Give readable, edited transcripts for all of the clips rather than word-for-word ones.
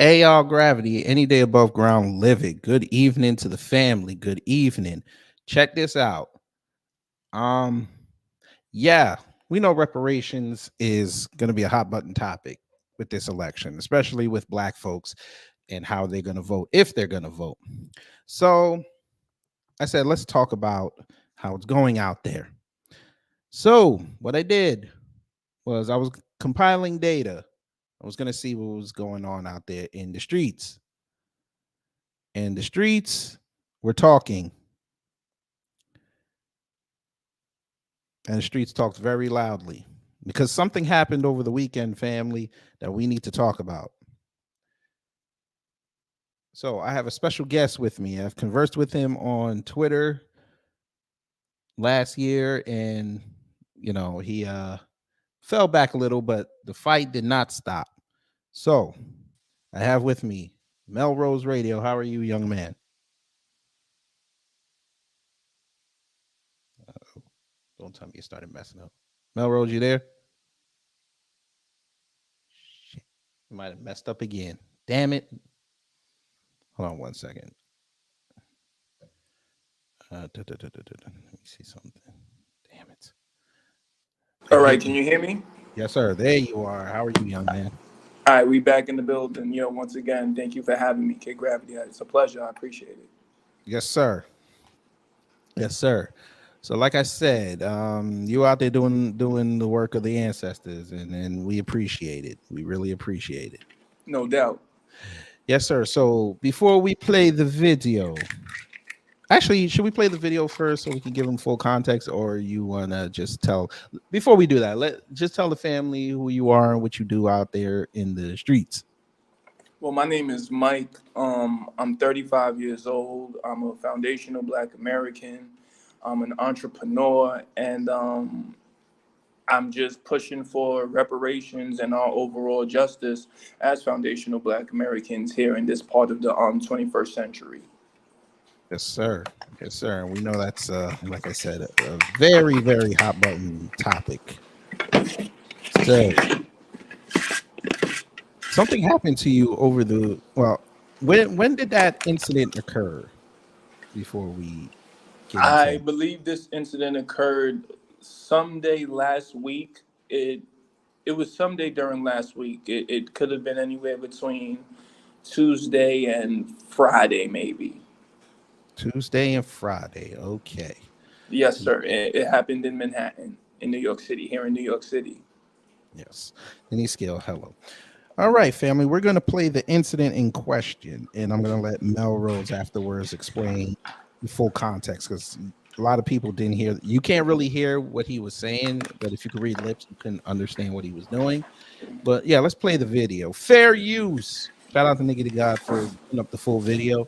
Hey y'all, gravity, any day above ground, live it. Good evening to the family. Good evening. Check this out. Um, yeah, we know reparations is gonna be a hot button topic with this election, especially with black folks and how they're gonna vote if they're gonna vote. So I said, let's talk about how it's going out there. So what I did was I was compiling data. I was gonna see what was going on out there in the streets. And the streets were talking, and the streets talked very loudly because something happened over the weekend, family, that we need to talk about. So I have a special guest with me. I've conversed with him on Twitter last year, and he fell back a little, but the fight did not stop. So I have with me Melrose Radio. How are you, young man? Don't tell me you started messing up. Melrose, you there? Shit. You might have messed up again. Damn it. Hold on one second. Let me see something. Damn it. All right, can you hear me? Yes, sir. There you are. How are you, young man? All right, we back in the building. Once again, thank you for having me, Kid Gravity. It's a pleasure. I appreciate it. Yes, sir. Yes, sir. So, like I said, you out there doing the work of the ancestors, and we appreciate it. We really appreciate it. No doubt. Yes, sir. So, before we play the video, actually, should we play the video first so we can give them full context, or you wanna just tell? Before we do that, just tell the family who you are and what you do out there in the streets. Well, my name is Mike. I'm 35 years old. I'm a foundational Black American. I'm an entrepreneur, and I'm just pushing for reparations and our overall justice as foundational Black Americans here in this part of the 21st century. Yes, sir. Yes, sir. And we know that's, like I said, a very, very hot button topic. So, something happened to you over the when did that incident occur? Before we I believe this incident occurred someday last week. It was someday during last week. It could have been anywhere between Tuesday and Friday, maybe. Tuesday and Friday. Okay. Yes, sir. It happened in Manhattan, in New York City, here in New York City. Yes. Any scale, hello. All right, family. We're going to play the incident in question, and I'm going to let Melrose afterwards explain the full context, because a lot of people didn't hear. You can't really hear what he was saying, but if you could read lips, you can understand what he was doing. But yeah, let's play the video. Fair use. Shout out to Nikki the God for putting up the full video.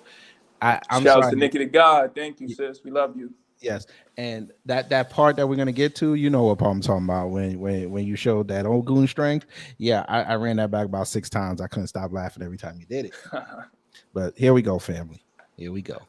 I'm Shout out to Nikki the God. Thank you, sis. We love you. Yes, and that part that we're gonna get to, you know what I'm talking about, when you showed that old goon strength. Yeah, I ran that back about 6 times. I couldn't stop laughing every time you did it. But here we go, family. Here we go.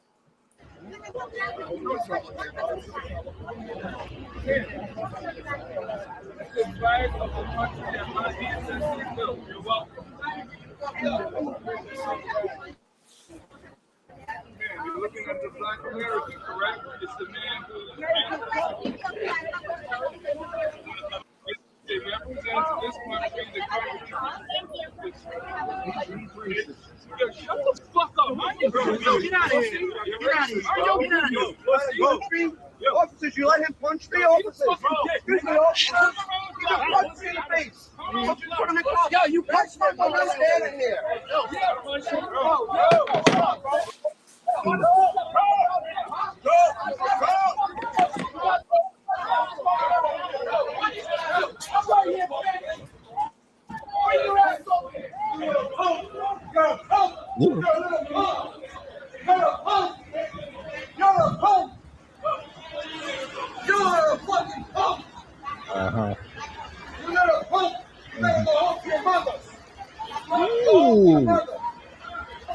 You're looking at the Black American, correct? It's the man who it represents this country, the country. Yo, shut the fuck up, man. Yo, get out of here. Get out of here. Get out of here. Officers, you let him punch me, officers. Excuse me, officers. You got punched in the face. Yo, you punched my mother standing here.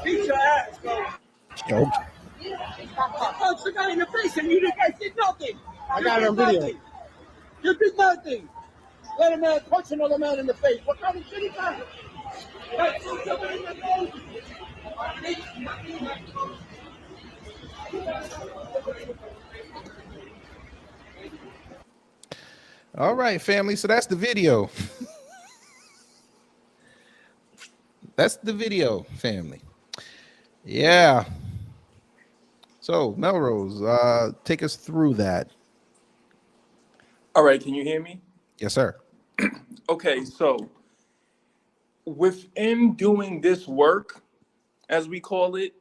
Beat your ass, bro. Punch the guy in the face and you guys did nothing. I got it on video. You did nothing. Let a man punch another man in the face. What kind of shit is that? All right, family. So that's the video. That's the video, family. Yeah. So Melrose, take us through that. All right, can you hear me? Yes, sir. Okay, so within doing this work, as we call it,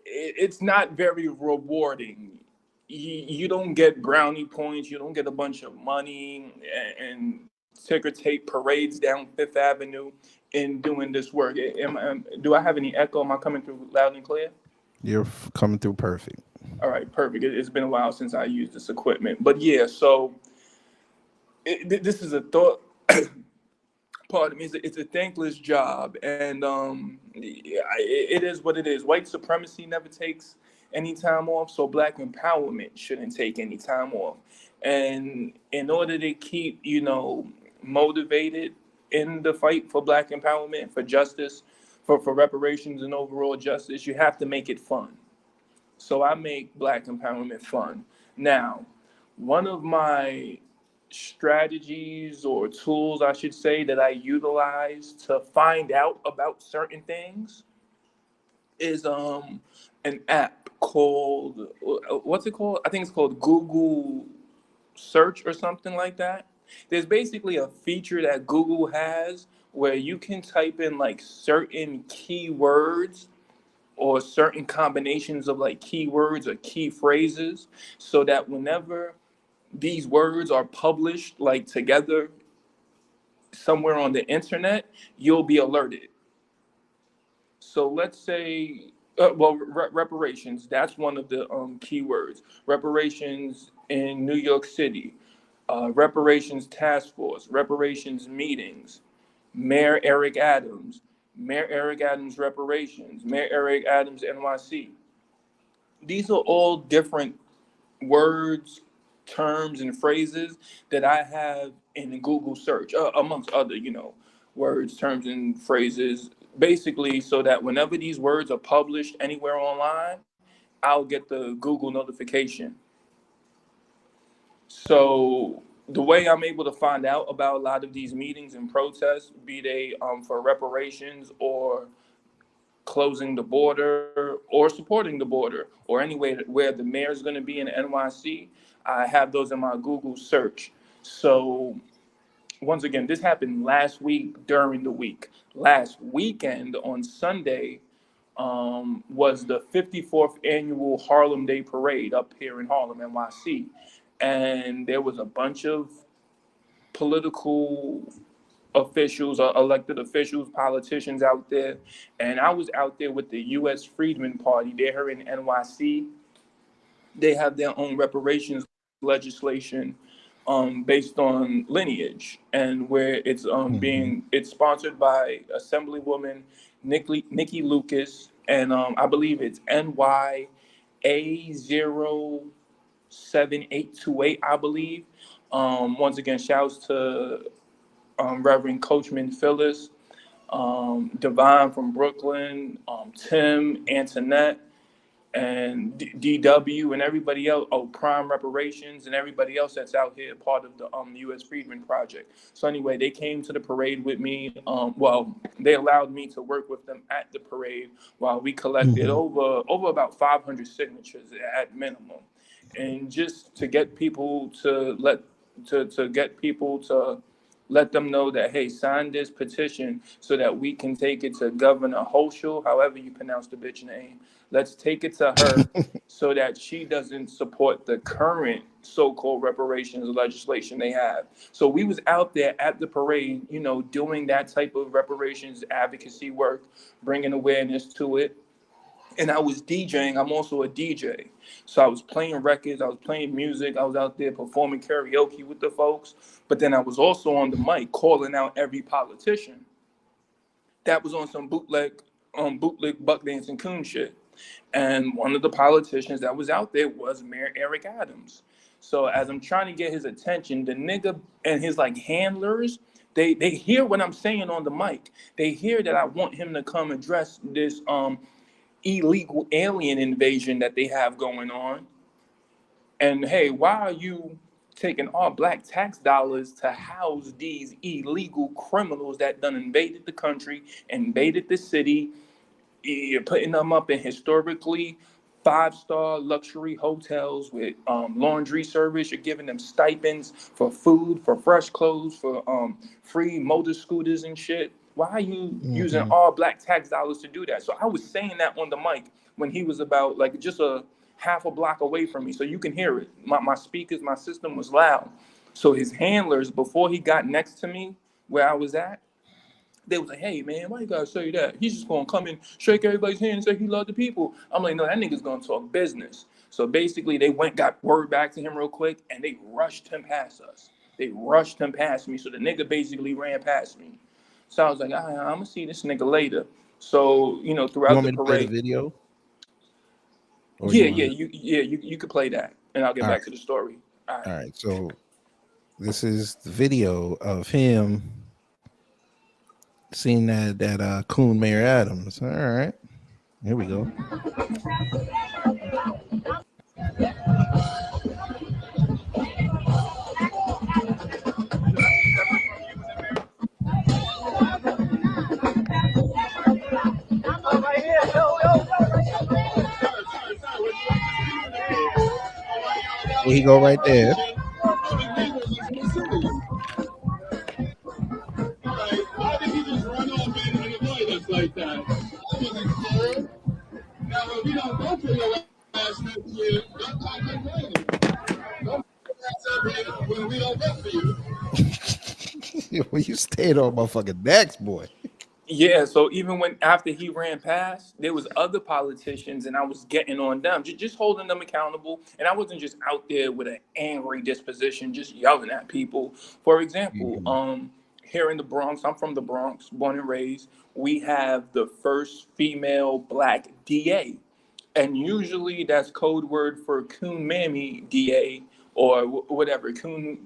it's not very rewarding. You don't get brownie points. You don't get a bunch of money and ticker tape parades down Fifth Avenue in doing this work. Do I have any echo? Am I coming through loud and clear? You're coming through perfect. All right, perfect. It's been a while since I used this equipment. But yeah, so this is a thought. Pardon me, it's a thankless job, and it is what it is. White supremacy never takes any time off, so Black empowerment shouldn't take any time off. And in order to keep, motivated in the fight for Black empowerment, for justice, for reparations and overall justice, you have to make it fun. So I make Black empowerment fun. Now, one of my strategies or tools, I should say, that I utilize to find out about certain things is an app called, what's it called? I think it's called Google Search or something like that. There's basically a feature that Google has where you can type in like certain keywords or certain combinations of like keywords or key phrases, so that whenever these words are published like together somewhere on the internet, you'll be alerted. So let's say, reparations, that's one of the keywords. Reparations in New York City, reparations task force, reparations meetings, Mayor Eric Adams reparations, Mayor Eric Adams NYC. These are all different words, terms, and phrases that I have in Google search, amongst other, words, terms, and phrases, basically so that whenever these words are published anywhere online, I'll get the Google notification. So the way I'm able to find out about a lot of these meetings and protests, be they for reparations or closing the border or supporting the border or anywhere where the mayor is going to be in NYC, I have those in my Google search. So once again, this happened last week during the week. Last weekend on Sunday was the 54th annual Harlem Day Parade up here in Harlem, NYC. And there was a bunch of political officials, elected officials, politicians out there. And I was out there with the U.S. Freedmen Party. They're here in NYC. They have their own reparations legislation based on lineage, and where it's it's sponsored by Assemblywoman Nikki Lucas, and I believe it's NYA07828, I believe. Once again, shouts to Reverend Coachman Phyllis, Divine from Brooklyn, Tim, Antoinette, and DW, and everybody else, Prime Reparations, and everybody else that's out here part of the U.S. Freedmen Project. So anyway, they came to the parade with me. They allowed me to work with them at the parade while we collected over about 500 signatures at minimum, and just to get people to let them know that, hey, sign this petition so that we can take it to Governor Hochul, however you pronounce the bitch name. Let's take it to her so that she doesn't support the current so-called reparations legislation they have. So we was out there at the parade, doing that type of reparations advocacy work, bringing awareness to it. And I was DJing. I'm also a DJ. So I was playing records. I was playing music. I was out there performing karaoke with the folks. But then I was also on the mic calling out every politician that was on some bootleg buck dancing coon shit. And one of the politicians that was out there was Mayor Eric Adams. So as I'm trying to get his attention, the nigga and his handlers, They hear what I'm saying on the mic. They hear that I want him to come address this illegal alien invasion that they have going on. And hey, why are you taking all black tax dollars to house these illegal criminals that done invaded the country, invaded the city? You're putting them up in historically 5-star luxury hotels with laundry service. You're giving them stipends for food, for fresh clothes, for free motor scooters and shit. Why are you using all black tax dollars to do that? So I was saying that on the mic when he was about like just a half a block away from me, so you can hear it. My speakers, my system was loud. So his handlers, before he got next to me where I was at, they was like, hey, man, why you gotta say that? He's just gonna come and shake everybody's hand and say he loved the people. I'm like, no, that nigga's gonna talk business. So basically, they got word back to him real quick, and they rushed him past us. They rushed him past me, so the nigga basically ran past me. So I was like, I'm gonna see this nigga later. So, you know, throughout the parade. The video? You could play that, and I'll get back to the story. All right, so this is the video of him seeing that coon Mayor Adams. All right, here we go. Here he go right there. Why did he just run off and avoid us like that? That wasn't fair. Now, when we don't go for your ass next year, don't talk like that. Don't ass when we don't vote for you. Well, you stayed on motherfucking necks, boy. Yeah, so even when after he ran past, there was other politicians, and I was getting on them, just holding them accountable. And I wasn't just out there with an angry disposition, just yelling at people. For example, here in the Bronx, I'm from the Bronx, born and raised. We have the first female black DA, and usually that's code word for coon mammy DA or whatever, coon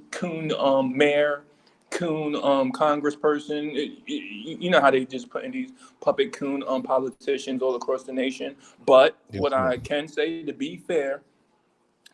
mayor. Coon congressperson. You know how they just put in these puppet coon politicians all across the nation. But what I can say, to be fair,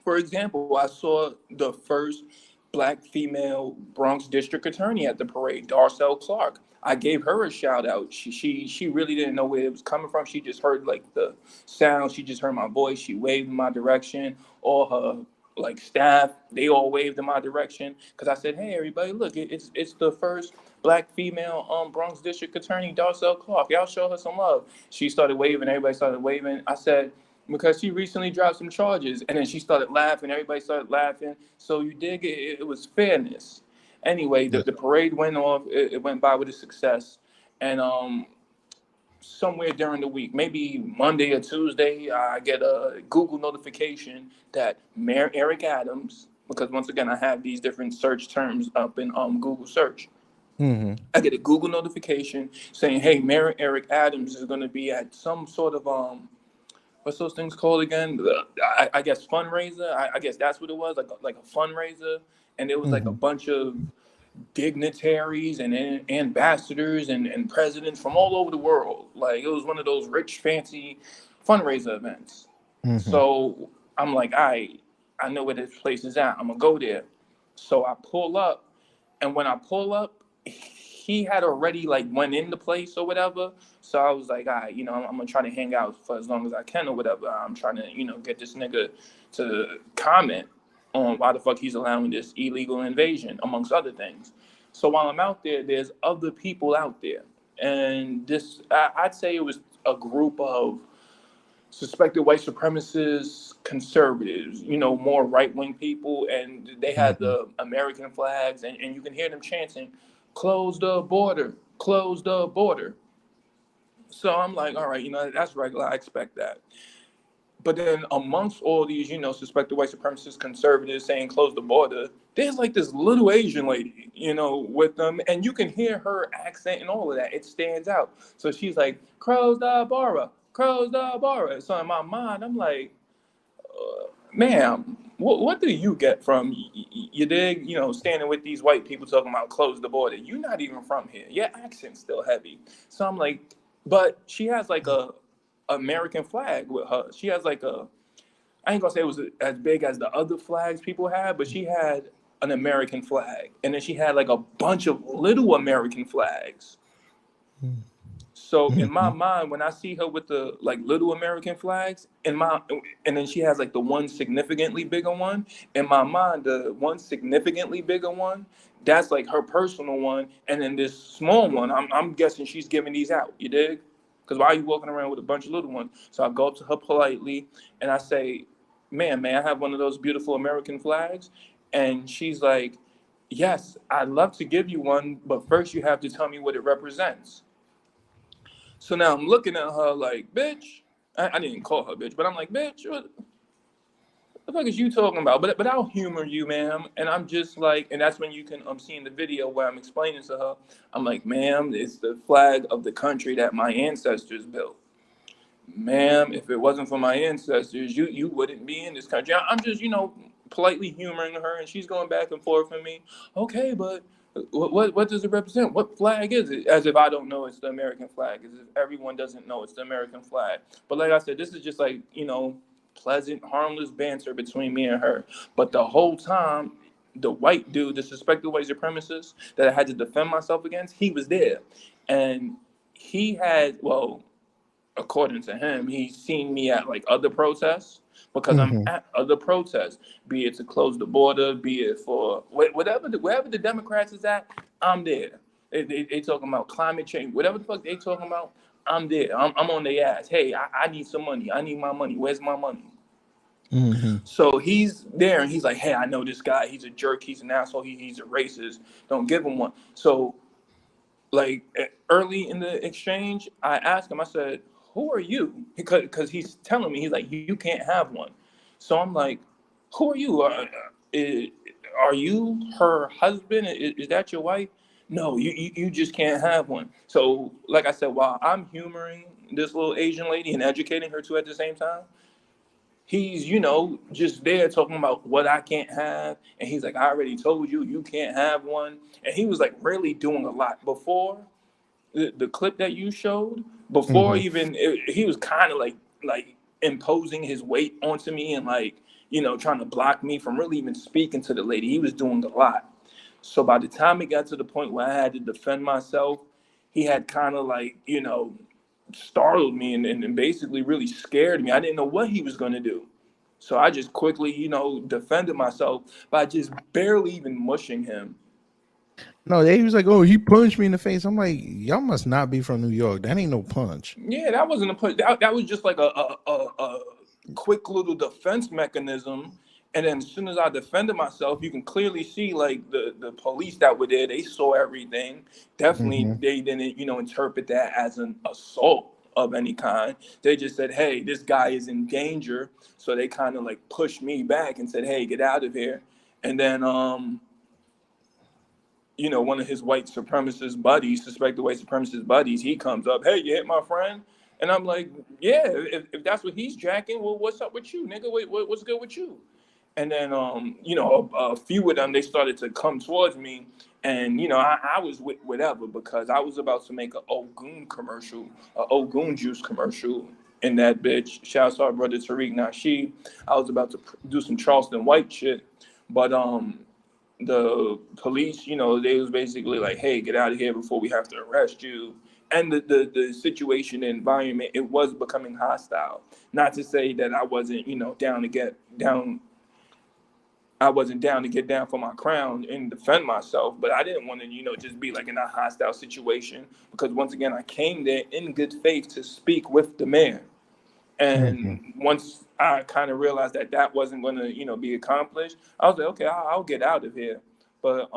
for example, I saw the first black female Bronx district attorney at the parade, Darcel Clark. I gave her a shout out. She really didn't know where it was coming from. She just heard like the sound. She just heard my voice. She waved in my direction. All her like staff, they all waved in my direction because I said, hey, everybody, look, it's the first black female Bronx district attorney, Darcel Clark. Y'all show her some love. She started waving. Everybody started waving. I said, because she recently dropped some charges. And then she started laughing. Everybody started laughing. So you dig it. It was fairness. Anyway, the parade went off. It went by with a success. And somewhere during the week, maybe Monday or Tuesday, I get a Google notification that Mayor Eric Adams, because once again, I have these different search terms up in Google search. I get a Google notification saying, hey, Mayor Eric Adams is going to be at some sort of, what's those things called again? I guess fundraiser. I guess that's what it was, like a fundraiser. And it was like a bunch of dignitaries and ambassadors and presidents from all over the world. Like it was one of those rich, fancy fundraiser events. So I'm like, I know where this place is at. I'm gonna go there. So I pull up, and when I pull up, he had already like went in the place or whatever. So I was like, I'm gonna try to hang out for as long as I can or whatever. I'm trying to, get this nigga to comment on why the fuck he's allowing this illegal invasion, amongst other things. So while I'm out there, there's other people out there. And this, I'd say it was a group of suspected white supremacists, conservatives, more right-wing people. And they had the American flags, and you can hear them chanting, close the border, close the border. So I'm like, all right, that's regular. I expect that. But then amongst all these, suspected white supremacists, conservatives saying close the border, there's like this little Asian lady, with them. And you can hear her accent and all of that. It stands out. So she's like, close the border, close the border. So in my mind, I'm like, ma'am, what do you get from you dig? You know, standing with these white people talking about close the border. You're not even from here. Your accent's still heavy. So I'm like, but she has like a American flag with her. She has like a, I ain't gonna say it was as big as the other flags people had, but she had an American flag. And then she had like a bunch of little American flags. So in my mind, when I see her with the like little American flags, and then she has like the one significantly bigger one. In my mind, the one significantly bigger one, that's like her personal one, and then this small one, I'm guessing she's giving these out. You dig? Because why are you walking around with a bunch of little ones? So I go up to her politely and I say, "Ma'am, may I have one of those beautiful American flags?" And she's like, "Yes, I'd love to give you one, but first you have to tell me what it represents." So now I'm looking at her like, bitch. I didn't call her bitch, but I'm like, bitch, what the fuck is you talking about? But I'll humor you, ma'am. And I'm just like, and that's when you can see in the video where I'm explaining to her. I'm like, ma'am, it's the flag of the country that my ancestors built. Ma'am, if it wasn't for my ancestors, you wouldn't be in this country. I'm just, politely humoring her, and she's going back and forth with me. Okay, but what does it represent? What flag is it? As if I don't know it's the American flag. As if everyone doesn't know it's the American flag. But like I said, this is just like, pleasant, harmless banter between me and her. But the whole time, the white dude, the suspected white supremacist that I had to defend myself against, he was there. And he had, well, according to him, he's seen me at like other protests because I'm at other protests, be it to close the border, be it for wherever the Democrats is at, I'm there. They talking about climate change, whatever the fuck they talking about, I'm there. I'm on their ass. Hey, I need some money. I need my money. Where's my money? So he's there and he's like, hey, I know this guy. He's a jerk. He's an asshole. He's a racist. Don't give him one. So like early in the exchange, I asked him, I said, who are you? Because he's telling me, he's like, you can't have one. So I'm like, who are you? Are you her husband? Is that your wife? No, you just can't have one. So like I said, while I'm humoring this little Asian lady and educating her too at the same time, he's, just there talking about what I can't have. And he's like, I already told you, you can't have one. And he was like really doing a lot. Before the clip that you showed, before even, he was kind of like imposing his weight onto me and like, trying to block me from really even speaking to the lady. He was doing a lot. So by the time it got to the point where I had to defend myself, he had kind of like, startled me and basically really scared me. I didn't know what he was going to do. So I just quickly, defended myself by just barely even mushing him. No, he was like, oh, he punched me in the face. I'm like, y'all must not be from New York. That ain't no punch. Yeah, that wasn't a punch. That was just like a quick little defense mechanism. And then as soon as I defended myself, you can clearly see like the police that were there, they saw everything. Definitely, they didn't, interpret that as an assault of any kind. They just said, hey, this guy is in danger. So they kind of like pushed me back and said, hey, get out of here. And then, one of his white supremacist buddies, suspected white supremacist buddies, he comes up, hey, you hit my friend? And I'm like, yeah, if that's what he's jacking, well, what's up with you, nigga? What's good with you? And then, a few of them, they started to come towards me. And, I was with whatever because I was about to make an Ogun commercial, an Ogun juice commercial in that bitch. Shout out to our brother Tariq Nasheed. I was about to do some Charleston White shit. But the police, they was basically like, hey, get out of here before we have to arrest you. And the situation, the environment, it was becoming hostile. Not to say that I wasn't, down to get down. I wasn't down to get down for my crown and defend myself, but I didn't want to, just be like in a hostile situation because once again, I came there in good faith to speak with the mayor. And once I kind of realized that wasn't going to, be accomplished, I was like, okay, I'll get out of here. But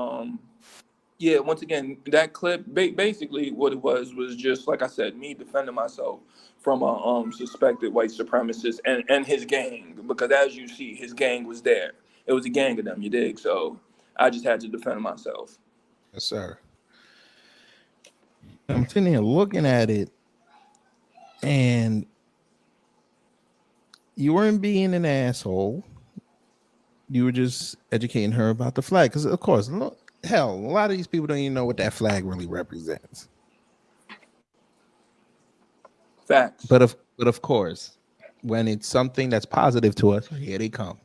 yeah, once again, that clip, basically what it was just, like I said, me defending myself from a suspected white supremacist and his gang, because as you see, his gang was there. It was a gang of them, you dig? So I just had to defend myself. Yes, sir. I'm sitting here looking at it, and you weren't being an asshole. You were just educating her about the flag, because of course, hell, a lot of these people don't even know what that flag really represents. Facts. But of course, when it's something that's positive to us, here they come.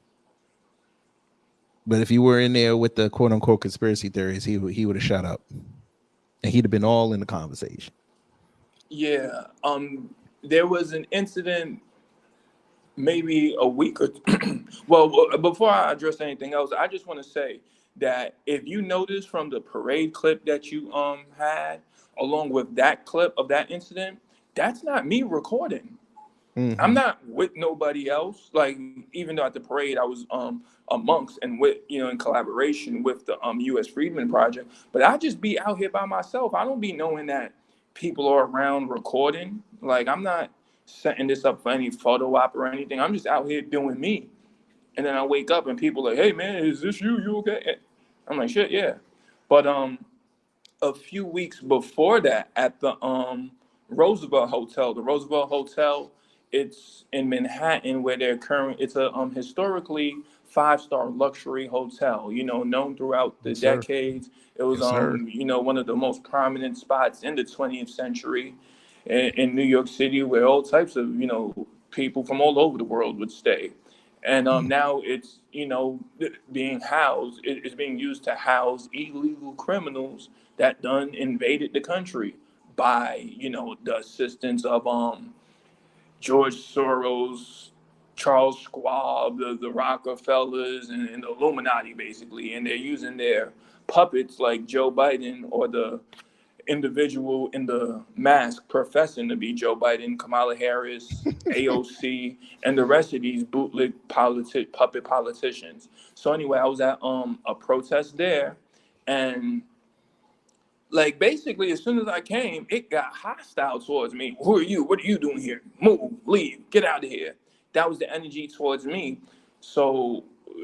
But if you were in there with the quote unquote conspiracy theories, he would have shut up, and he'd have been all in the conversation. Yeah. There was an incident maybe a week or well, before I address anything else, I just want to say that if you notice from the parade clip that you had, along with that clip of that incident, that's not me recording. Mm-hmm. I'm not with nobody else. Like, even though at the parade I was amongst and with, in collaboration with the U.S. Freedmen Project, but I just be out here by myself. I don't be knowing that people are around recording. Like, I'm not setting this up for any photo op or anything. I'm just out here doing me. And then I wake up and people are like, hey man, is this you? You okay? I'm like, shit, yeah. But a few weeks before that, at the Roosevelt Hotel, it's in Manhattan, where it's a historically 5-star luxury hotel, known throughout the decades. It was one of the most prominent spots in the 20th century in New York City, where all types of people from all over the world would stay. And now it's it's being used to house illegal criminals that done invaded the country by the assistance of George Soros, Charles Schwab, the Rockefellers, and the Illuminati, basically. And they're using their puppets like Joe Biden, or the individual in the mask professing to be Joe Biden, Kamala Harris, AOC, and the rest of these bootleg puppet politicians. So anyway, I was at a protest there, and like, basically, as soon as I came, it got hostile towards me. Who are you? What are you doing here? Move, leave, get out of here. That was the energy towards me. So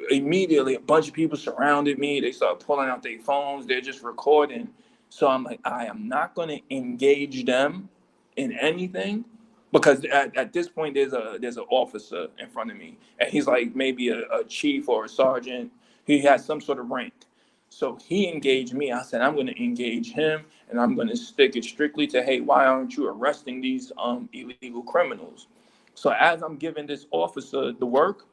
immediately, a bunch of people surrounded me. They started pulling out their phones. They're just recording. So I'm like, I am not going to engage them in anything, because at this point, there's an officer in front of me, and he's like maybe a chief or a sergeant. He has some sort of rank. So he engaged me. I said, I'm going to engage him, and I'm going to stick it strictly to, hey, why aren't you arresting these illegal criminals? So as I'm giving this officer the work,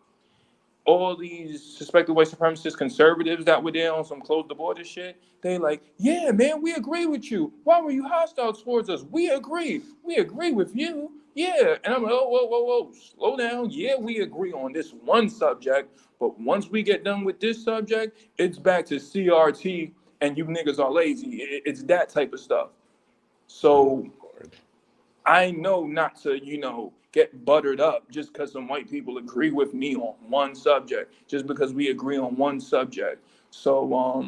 all these suspected white supremacist conservatives that were there on some close the border shit, they like, yeah, man, we agree with you. Why were you hostile towards us? We agree. We agree with you. Yeah. And I'm like, oh, whoa, slow down. Yeah, we agree on this one subject. But once we get done with this subject, it's back to CRT and you niggas are lazy. It's that type of stuff. So I know not to, get buttered up just because some white people agree with me on one subject, just because we agree on one subject. So,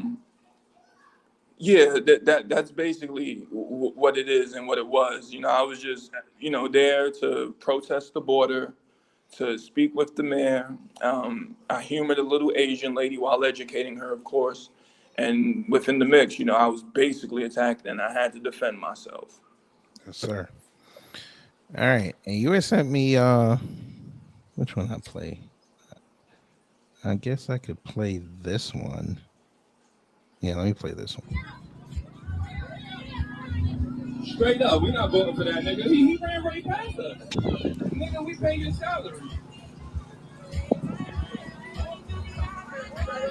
yeah, that's basically what it is and what it was. I was just, there to protest the border, to speak with the mayor. I humored a little Asian lady while educating her, of course. And within the mix, I was basically attacked and I had to defend myself. Yes, sir. All right. And you had sent me, which one I play? I guess I could play this one. Yeah, let me play this one. Straight up, we not voting for that nigga. He ran right past us. Nigga, we pay your salary. Is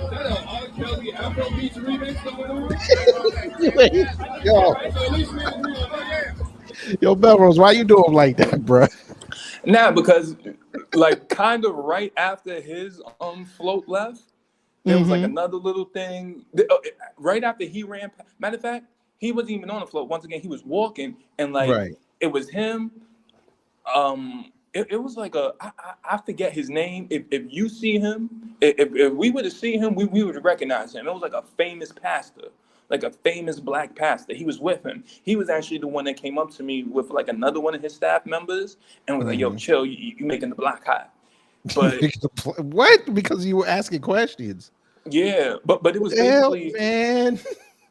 that an R. Kelly Afrobeats remix going on? Yo, Melrose, why you do him like that, bro? Nah, because like kind of right after his float left, there was like another little thing. Right after he ran, matter of fact, he wasn't even on the float. Once again, he was walking, and like it was him. It was like I forget his name. If you see him, if we would have seen him, we would recognize him. It was like a famous pastor, like a famous black pastor. He was with him. He was actually the one that came up to me with like another one of his staff members and was like, "Yo, chill, you making the block hot." But what? Because you were asking questions. Yeah, but it was basically man.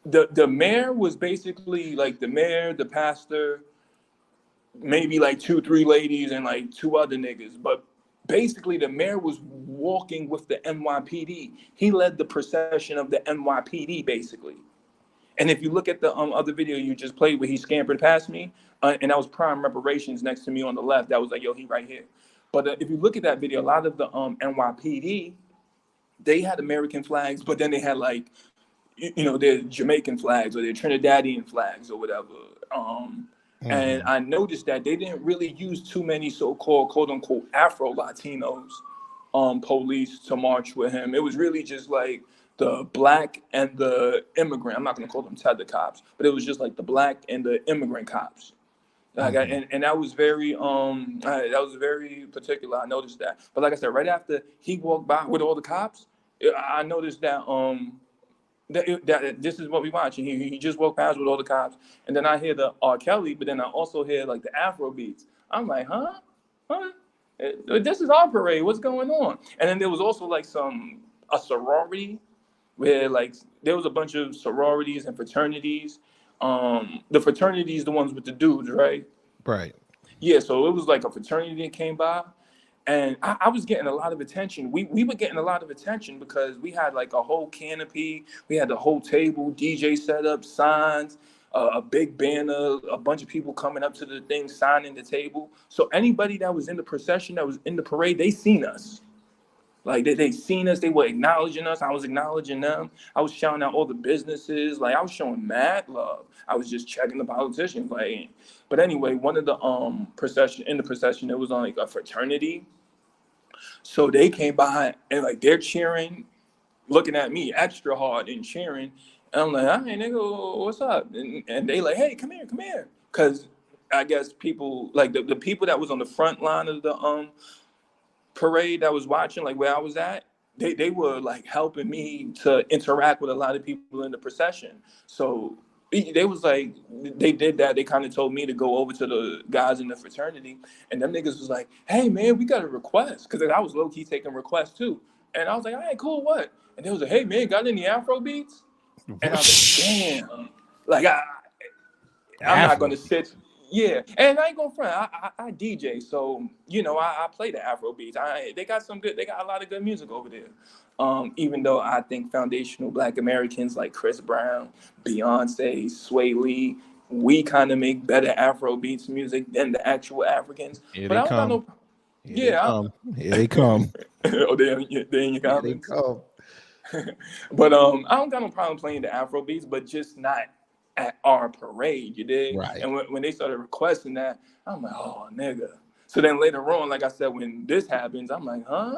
The mayor was basically like the mayor, the pastor, maybe like 2-3 ladies and like 2 other niggas. But basically the mayor was walking with the NYPD. He led the procession of the NYPD, basically. And if you look at the other video you just played where he scampered past me, and that was Prime Reparations next to me on the left, that was like, yo, he right here. But if you look at that video, a lot of the NYPD, they had American flags, but then they had like, their Jamaican flags or their Trinidadian flags or whatever. And I noticed that they didn't really use too many so-called quote unquote Afro Latinos police to march with him. It was really just like the black and the immigrant. I'm not gonna call them tether cops, but it was just like the black and the immigrant cops. Like, and that was very particular. I noticed that. But like I said, right after he walked by with all the cops, I noticed that that this is what we watching. He just walked past with all the cops, and then I hear the R. Kelly, but then I also hear like the Afro beats. I'm like, huh? This is our parade. What's going on? And then there was also like a sorority where like there was a bunch of sororities and fraternities. The fraternities, the ones with the dudes, right? Right. Yeah, so it was like a fraternity that came by, and I was getting a lot of attention. We were getting a lot of attention because we had like a whole canopy, we had the whole table, DJ setup, signs, a big banner, a bunch of people coming up to the thing, signing the table. So anybody that was in the procession, that was in the parade, they seen us. Like they seen us, they were acknowledging us. I was acknowledging them. I was shouting out all the businesses. Like I was showing mad love. I was just checking the politicians. Like, but anyway, one of the procession, it was on like a fraternity. So they came by and like they're cheering, looking at me extra hard and cheering. And I'm like, hey nigga, what's up? And they like, hey, come here. Cause I guess people like the people that was on the front line of the parade that was watching, like where I was at, they were like helping me to interact with a lot of people in the procession. So they was like, they did that. They kind of told me to go over to the guys in the fraternity, and them niggas was like, hey man, we got a request, because I was low-key taking requests too. And I was like, all right, cool, what? And they was like, hey man, got any Afro beats? And I was like, damn, like I'm not gonna sit. Yeah, and I ain't gonna front. I DJ, so I play the Afro beats. They got a lot of good music over there. Even though I think foundational Black Americans like Chris Brown, Beyonce, Sway Lee, we kind of make better Afro beats music than the actual Africans. Here but they I don't come. got no. Here they come. Oh, they in your comments. Here they come. But I don't got no problem playing the Afro beats, but just not at our parade, you did. Right. And when they started requesting that, I'm like, oh nigga. So then later on, like I said, when this happens, I'm like, huh?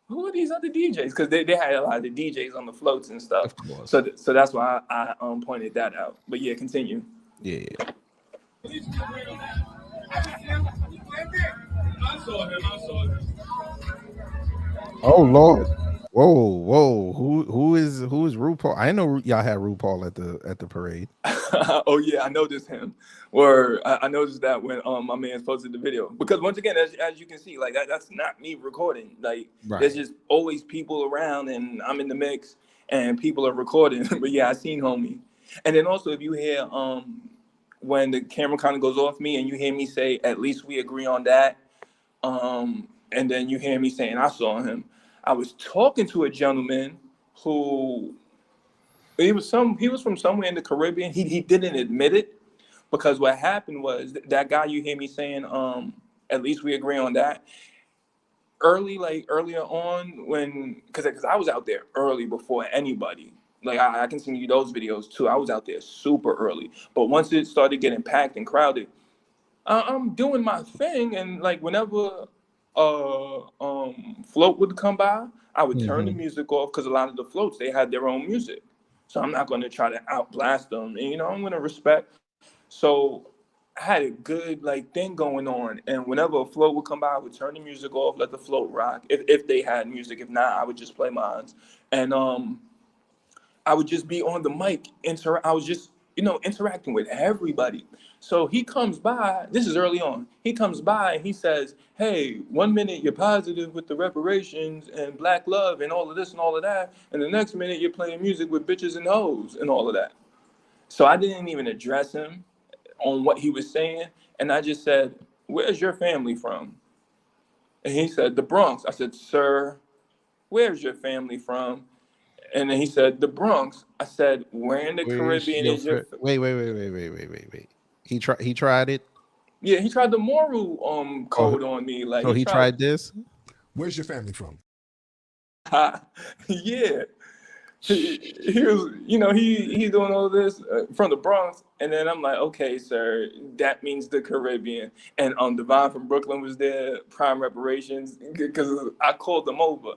Who are these other DJs? Because they had a lot of the DJs on the floats and stuff. Of course. So that's why I pointed that out. But yeah, continue. Yeah. I saw him. Oh Lord. Whoa. Who is RuPaul? I know y'all had RuPaul at the parade. Oh yeah, I noticed him. Or I noticed that when my man posted the video. Because once again, as you can see, like that's not me recording. Like There's just always people around, and I'm in the mix, and people are recording. But yeah, I seen homie. And then also, if you hear when the camera kind of goes off me, and you hear me say, "At least we agree on that," and then you hear me saying, "I saw him." I was talking to a gentleman who he was from somewhere in the Caribbean. He didn't admit it, because what happened was that guy you hear me saying, at least we agree on that. Earlier on, when because I was out there early before anybody. Like I can send you those videos too. I was out there super early, but once it started getting packed and crowded, I'm doing my thing, and like whenever float would come by, I would turn the music off, because a lot of the floats, they had their own music. So I'm not going to try to outblast them. And, I'm going to respect. So I had a good thing going on. And whenever a float would come by, I would turn the music off, let the float rock. If they had music. If not, I would just play mine. And I would just be on the mic. I was just, interacting with everybody. So he comes by, this is early on, he comes by and he says, hey, 1 minute you're positive with the reparations and black love and all of this and all of that, and the next minute you're playing music with bitches and hoes and all of that. So I didn't even address him on what he was saying, and I just said, where's your family from? And he said, the Bronx. I said, sir, where's your family from? And then he said, the Bronx. I said, where in the Caribbean is your Wait. He tried it. Yeah, he tried the moral code on me. Like So he tried this. Where's your family from? Yeah. He was, he's doing all this from the Bronx, and then I'm like, okay, sir, that means the Caribbean. And Devon from Brooklyn was there, Prime Reparations, because I called them over.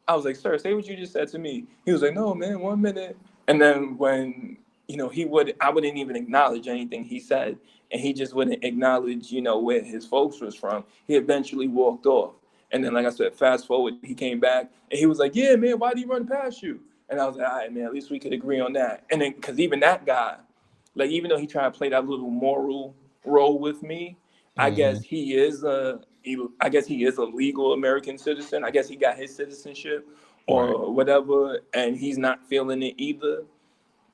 I was like, sir, say what you just said to me. He was like, no, man, 1 minute. And then when I wouldn't even acknowledge anything he said, and he just wouldn't acknowledge, where his folks was from. He eventually walked off. And then, like I said, fast forward, he came back, and he was like, yeah, man, why did he run past you? And I was like, all right, man, at least we could agree on that. And then, because even that guy, like, even though he tried to play that little moral role with me, I guess he is a legal American citizen. I guess he got his citizenship or whatever, and he's not feeling it either.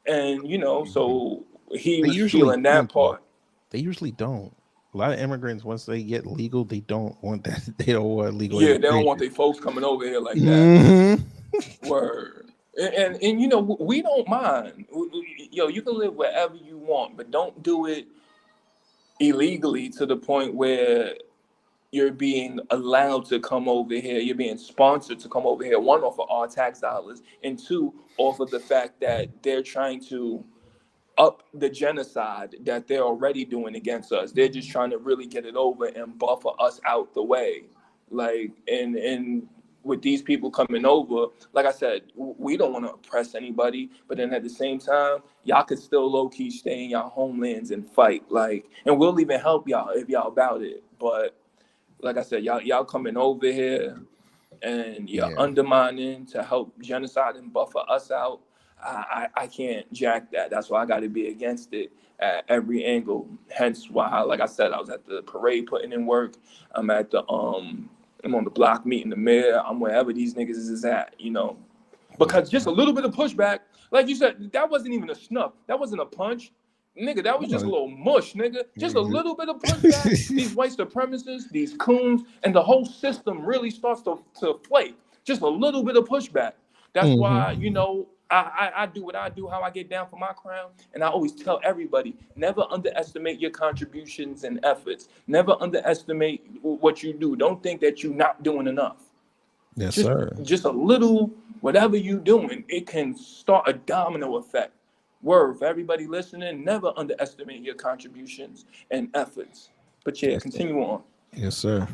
And, so he was feeling that part. They usually don't. A lot of immigrants, once they get legal, they don't want that. They don't want legal. Yeah, they don't want their folks coming over here like that. Word. And we don't mind. You can live wherever you want, but don't do it illegally to the point where you're being allowed to come over here. You're being sponsored to come over here. One, off of our tax dollars, and two, off of the fact that they're trying to up the genocide that they're already doing against us. They're just trying to really get it over and buffer us out the way. Like, and with these people coming over, like I said, we don't want to oppress anybody, but then at the same time, y'all could still low-key stay in y'all homelands and fight. Like, and we'll even help y'all if y'all about it. But like I said, y'all coming over here and you're undermining to help genocide and buffer us out. I can't jack that. That's why I got to be against it at every angle. Hence why, like I said, I was at the parade putting in work. I'm at the I'm on the block meeting the mayor. I'm wherever these niggas is at, because just a little bit of pushback, like you said, that wasn't even a snuff. That wasn't a punch, nigga. That was just a little mush, nigga. Just a little bit of pushback. These white supremacists, these coons, and the whole system really starts to flake. Just a little bit of pushback. That's why, I do what I do, how I get down for my crown. And I always tell everybody, never underestimate your contributions and efforts. Never underestimate what you do. Don't think that you're not doing enough. Yes, sir. Just a little, whatever you're doing, it can start a domino effect. Word, for everybody listening, never underestimate your contributions and efforts. But yeah, continue on. Yes, sir.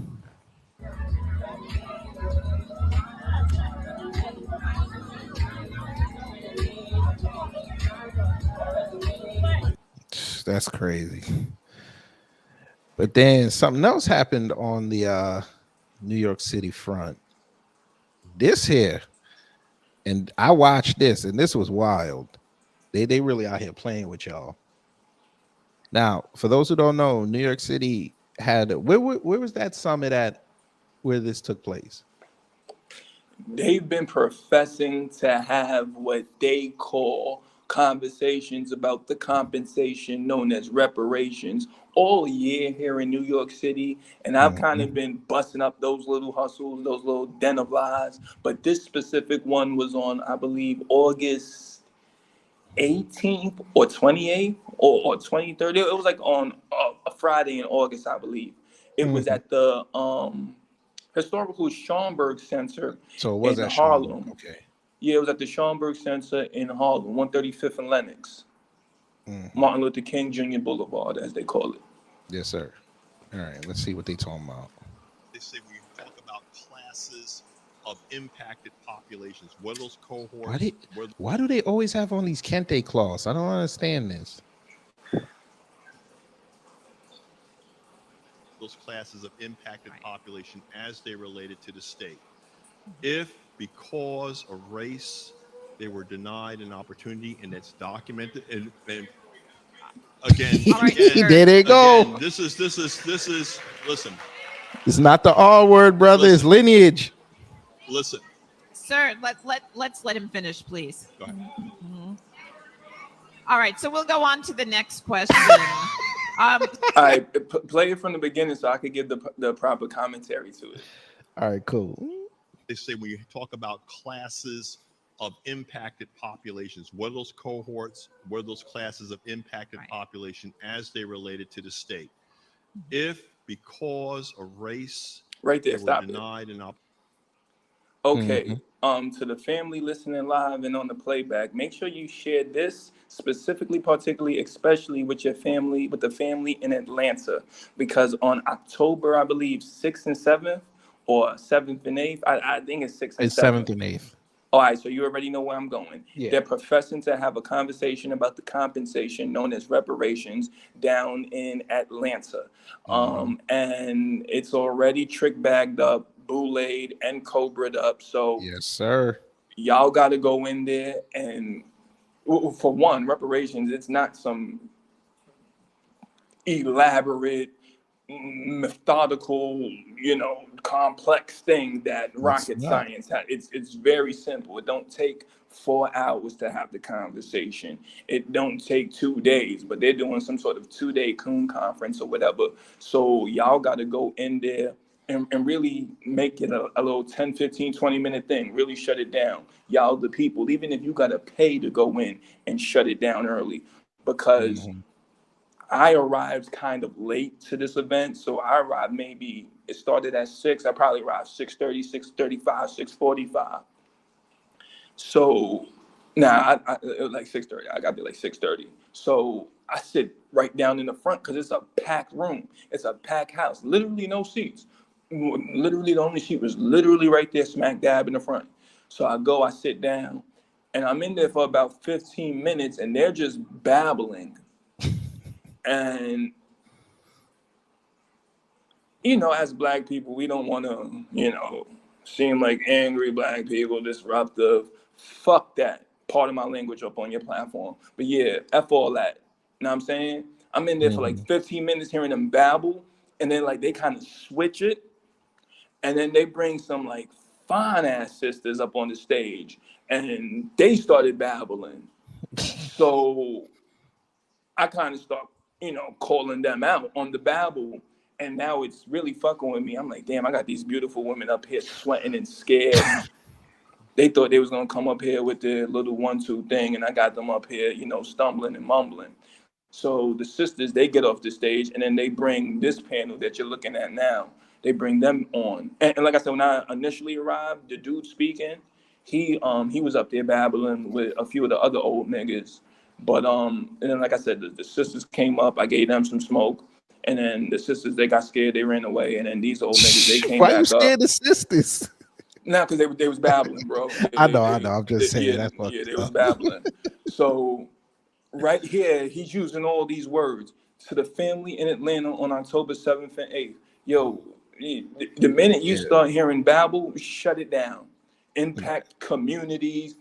That's crazy. But then something else happened on the New York City front. This here, and I watched this, and this was wild. They really out here playing with y'all. Now, for those who don't know, New York City had where was that summit at where this took place? They've been professing to have what they call conversations about the compensation known as reparations all year here in New York City. And I've kind of been busting up those little hustles, those little den of lies. But this specific one was on, I believe, August 18th or 28th or 23rd. It was like on a Friday in August, I believe. It was at the Historical Schomburg Center in Harlem. Okay. Yeah, it was at the Schomburg Center in Harlem, 135th and Lenox. Martin Luther King Jr. Boulevard, as they call it. Yes, sir. All right, let's see what they talking about. They say we talk about classes of impacted populations. What are those cohorts? Why do they always have on these kente cloths? I don't understand this. Those classes of impacted population as they related to the state. If because of race they were denied an opportunity, and it's documented, and again, there they go. Again, this is listen, it's not the R word, brother. It's lineage. Listen, sir, let's let him finish, please. Go ahead. All right, so we'll go on to the next question. All right, play it from the beginning so I could give the proper commentary to it. All right, cool. They say when you talk about classes of impacted populations, what are those cohorts, what are those classes of impacted population as they related to the state? If because of race, Right there, they were stop it. denied an opportunity. Okay. To the family listening live and on the playback, make sure you share this specifically, particularly, especially with your family, with the family in Atlanta, because on October, I believe 6th and 7th, or 7th and 8th, I think it's 6th and It's 7th. 7th and 8th. All right, so you already know where I'm going. Yeah. They're professing to have a conversation about the compensation known as reparations down in Atlanta. And it's already trick bagged up, boule-laid, and cobra'd up. So Yes, sir. y'all got to go in there and, for one, reparations, it's not some elaborate, methodical, complex thing that rocket science has. It's very simple. It don't take 4 hours to have the conversation. It don't take 2 days, but they're doing some sort of 2-day coon conference or whatever. So y'all got to go in there and really make it a little 10, 15, 20-minute thing. Really shut it down. Y'all the people, even if you got to pay to go in and shut it down early, because I arrived kind of late to this event. So I arrived, maybe it started at 6. I probably arrived 6:30, 6:35, 6:45. So now it was like 6:30. I got there like 6:30. So I sit right down in the front because it's a packed room. It's a packed house. Literally no seats. Literally the only seat was literally right there, smack dab in the front. So I sit down, and I'm in there for about 15 minutes, and they're just babbling. And, as Black people, we don't want to, seem like angry Black people, disruptive. Fuck that. Part of my language up on your platform. But yeah, F all that. You know what I'm saying? I'm in there for like 15 minutes hearing them babble, and then like they kind of switch it, and then they bring some like fine ass sisters up on the stage, and they started babbling. So I kind of start, calling them out on the babble. And now it's really fucking with me. I'm like, damn, I got these beautiful women up here sweating and scared. They thought they was going to come up here with their little 1-2 thing. And I got them up here, stumbling and mumbling. So the sisters, they get off the stage, and then they bring this panel that you're looking at now. They bring them on. And like I said, when I initially arrived, the dude speaking, he was up there babbling with a few of the other old niggas. But and then like I said, the sisters came up. I gave them some smoke, and then the sisters, they got scared, they ran away, and then these old niggas, they came back up. Why you scared the sisters? Nah, because they was babbling, bro. I know. I'm just saying. Yeah, they was babbling. So right here, he's using all these words to the family in Atlanta on October 7th and 8th. Yo, the minute you start hearing babble, shut it down. Impact communities.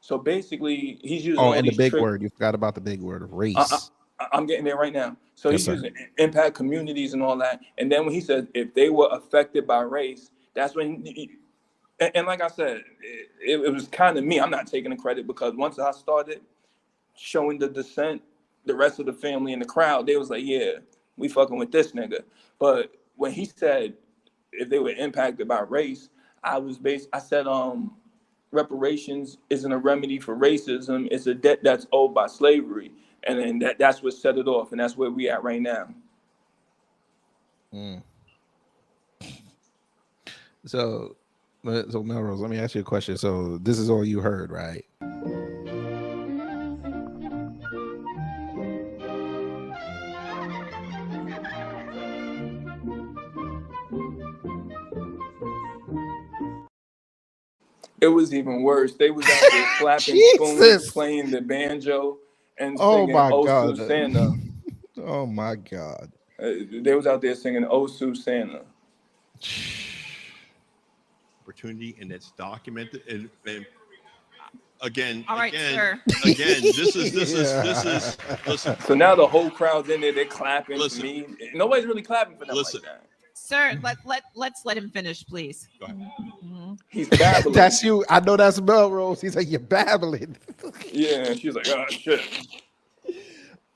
So basically, he's using. And the big word. You forgot about the big word, race. I'm getting there right now. So he's using impact communities and all that. And then when he says if they were affected by race, that's when. And like I said, it was kind of me. I'm not taking the credit, because once I started showing the dissent, the rest of the family in the crowd, they was like, yeah, we fucking with this nigga. But when he said if they were impacted by race, I said, reparations isn't a remedy for racism. It's a debt that's owed by slavery. And then that's what set it off. And that's where we at right now. So Melrose, let me ask you a question. So this is all you heard, right? It was even worse. They was out there clapping spoons, playing the banjo, and singing "Oh Susanna." Oh my God! They was out there singing "Oh Susanna." Opportunity, and it's documented. And again, all right, sir. Again, this is. Listen. So now the whole crowd's in there. They're clapping for me. Nobody's really clapping for them like that. Sir, let's let him finish, please. Go ahead. He's babbling. That's you. I know that's Melrose. He's like, you're babbling. Yeah, she's like, oh shit.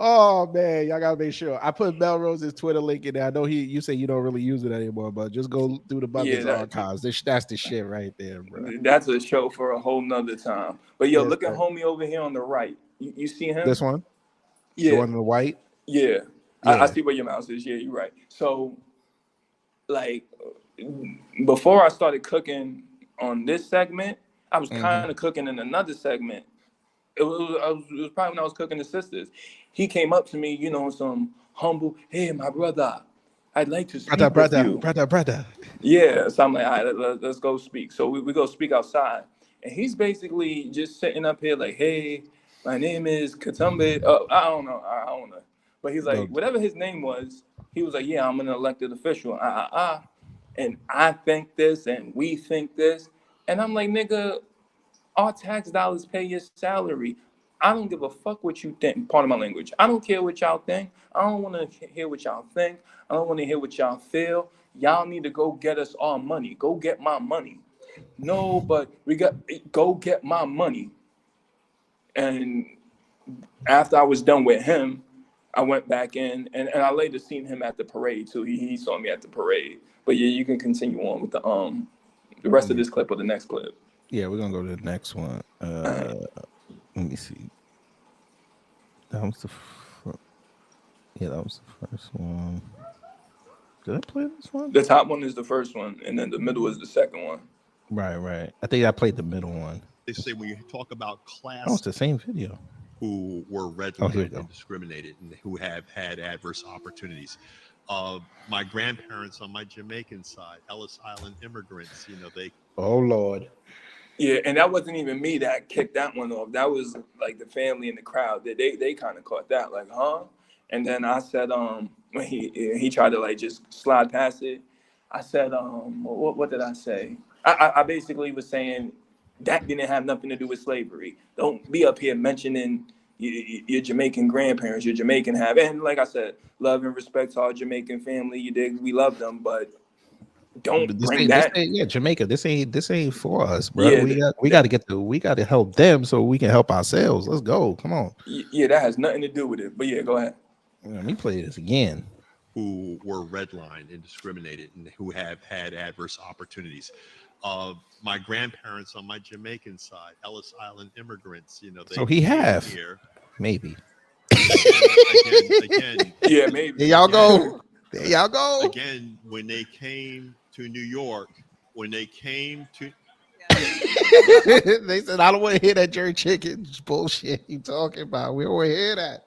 Oh man, y'all gotta make sure. I put Melrose's Twitter link in there. I know you say you don't really use it anymore, but just go through the Buckets archives. That's the shit right there, bro. That's a show for a whole nother time. But yo, Yes, look at sir. homie over here on the right. You see him? This one? Yeah. The one in the white? Yeah. Yeah. I see where your mouse is. Yeah, you're right. So, like, before I started cooking on this segment, I was kind of cooking in another segment. It was probably when I was cooking the sisters. He came up to me, you know, some humble, hey, my brother, I'd like to speak with you. Brother. Yeah, so I'm like, all right, let's go speak. So we go speak outside. And he's basically just sitting up here like, hey, my name is Katumbe. Oh, I don't know. But he's like, whatever his name was, he was like, yeah, I'm an elected official. And I think this and we think this. And I'm like, nigga, our tax dollars pay your salary. I don't give a fuck what you think. Part of my language. I don't care what y'all think. I don't want to hear what y'all think. I don't want to hear what y'all feel. Y'all need to go get us our money. Go get my money. No, but go get my money. And after I was done with him, I went back in and I later seen him at the parade too. He saw me at the parade. But yeah, you can continue on with the rest of this clip or the next clip. Yeah, we're gonna go to the next one. Let me see. That was the first one. Did I play this one? The top one is the first one, and then the middle is the second one. Right. I think I played the middle one. They say when you talk about class, it's the same video. Who were redlined and discriminated and who have had adverse opportunities. My grandparents on my Jamaican side, Ellis Island immigrants, you know, they. Oh Lord. Yeah, and that wasn't even me that kicked that one off. That was like the family in the crowd. They kind of caught that, like, huh? And then I said, when he tried to like just slide past it, I said, what did I say? I basically was saying that didn't have nothing to do with slavery. Don't be up here mentioning your Jamaican grandparents, your Jamaican and like I said, love and respect to our Jamaican family. You dig? We love them, but don't bring that. Jamaica. This ain't for us, bro. Yeah, we got to help them so we can help ourselves. Let's go. Come on. Yeah, that has nothing to do with it. But yeah, go ahead. Let me play this again. Who were redlined and discriminated and who have had adverse opportunities. My grandparents on my Jamaican side, Ellis Island immigrants, you know, they. So he have here. Maybe. Again. Yeah, maybe. There y'all go. There y'all go. Again, when they came to New York, they said, I don't want to hear that jerk chicken bullshit you talking about. We don't want to hear that.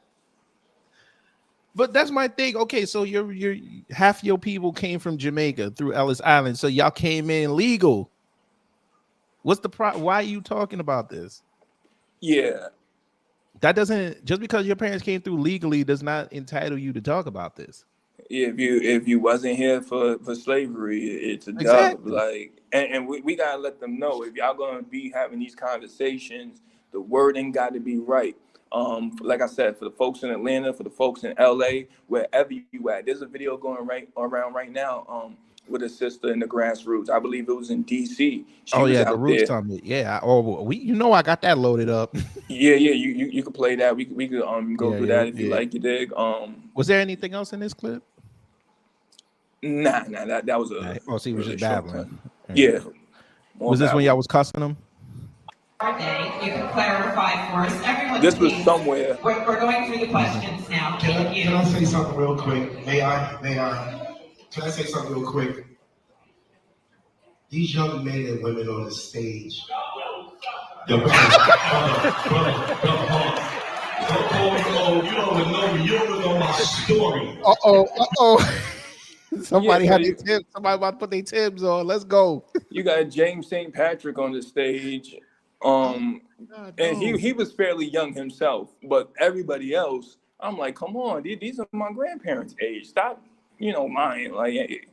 But that's my thing. Okay, so you're half your people came from Jamaica through Ellis Island, so y'all came in legal. What's the why are you talking about this? Yeah. That doesn't, just because your parents came through legally does not entitle you to talk about this. If you wasn't here for slavery, it's a dub. Like, and we gotta let them know, if y'all gonna be having these conversations, the wording got to be right. Like I said, for the folks in Atlanta, for the folks in LA, wherever you at, there's a video going around right now. With a sister in the grassroots. I believe it was in DC. The Roots Summit. Yeah. I got that loaded up. Yeah. You could play that. We could go through that if you like. You dig? Was there anything else in this clip? Nah. That was a. Right. So he was just babbling. Yeah. Was this when y'all was cussing him? You can clarify for us. Everyone. This was somewhere. We're going through the questions now. Can I say something real quick? May I? Can I say something real quick? These young men and women on the stage. You don't even know me. You don't even know my story. Somebody had their Timbs. Somebody about to put their Timbs on. Let's go. You got James St. Patrick on the stage. And he was fairly young himself, but everybody else, I'm like, come on, these are my grandparents' age. Stop. Lying. Like,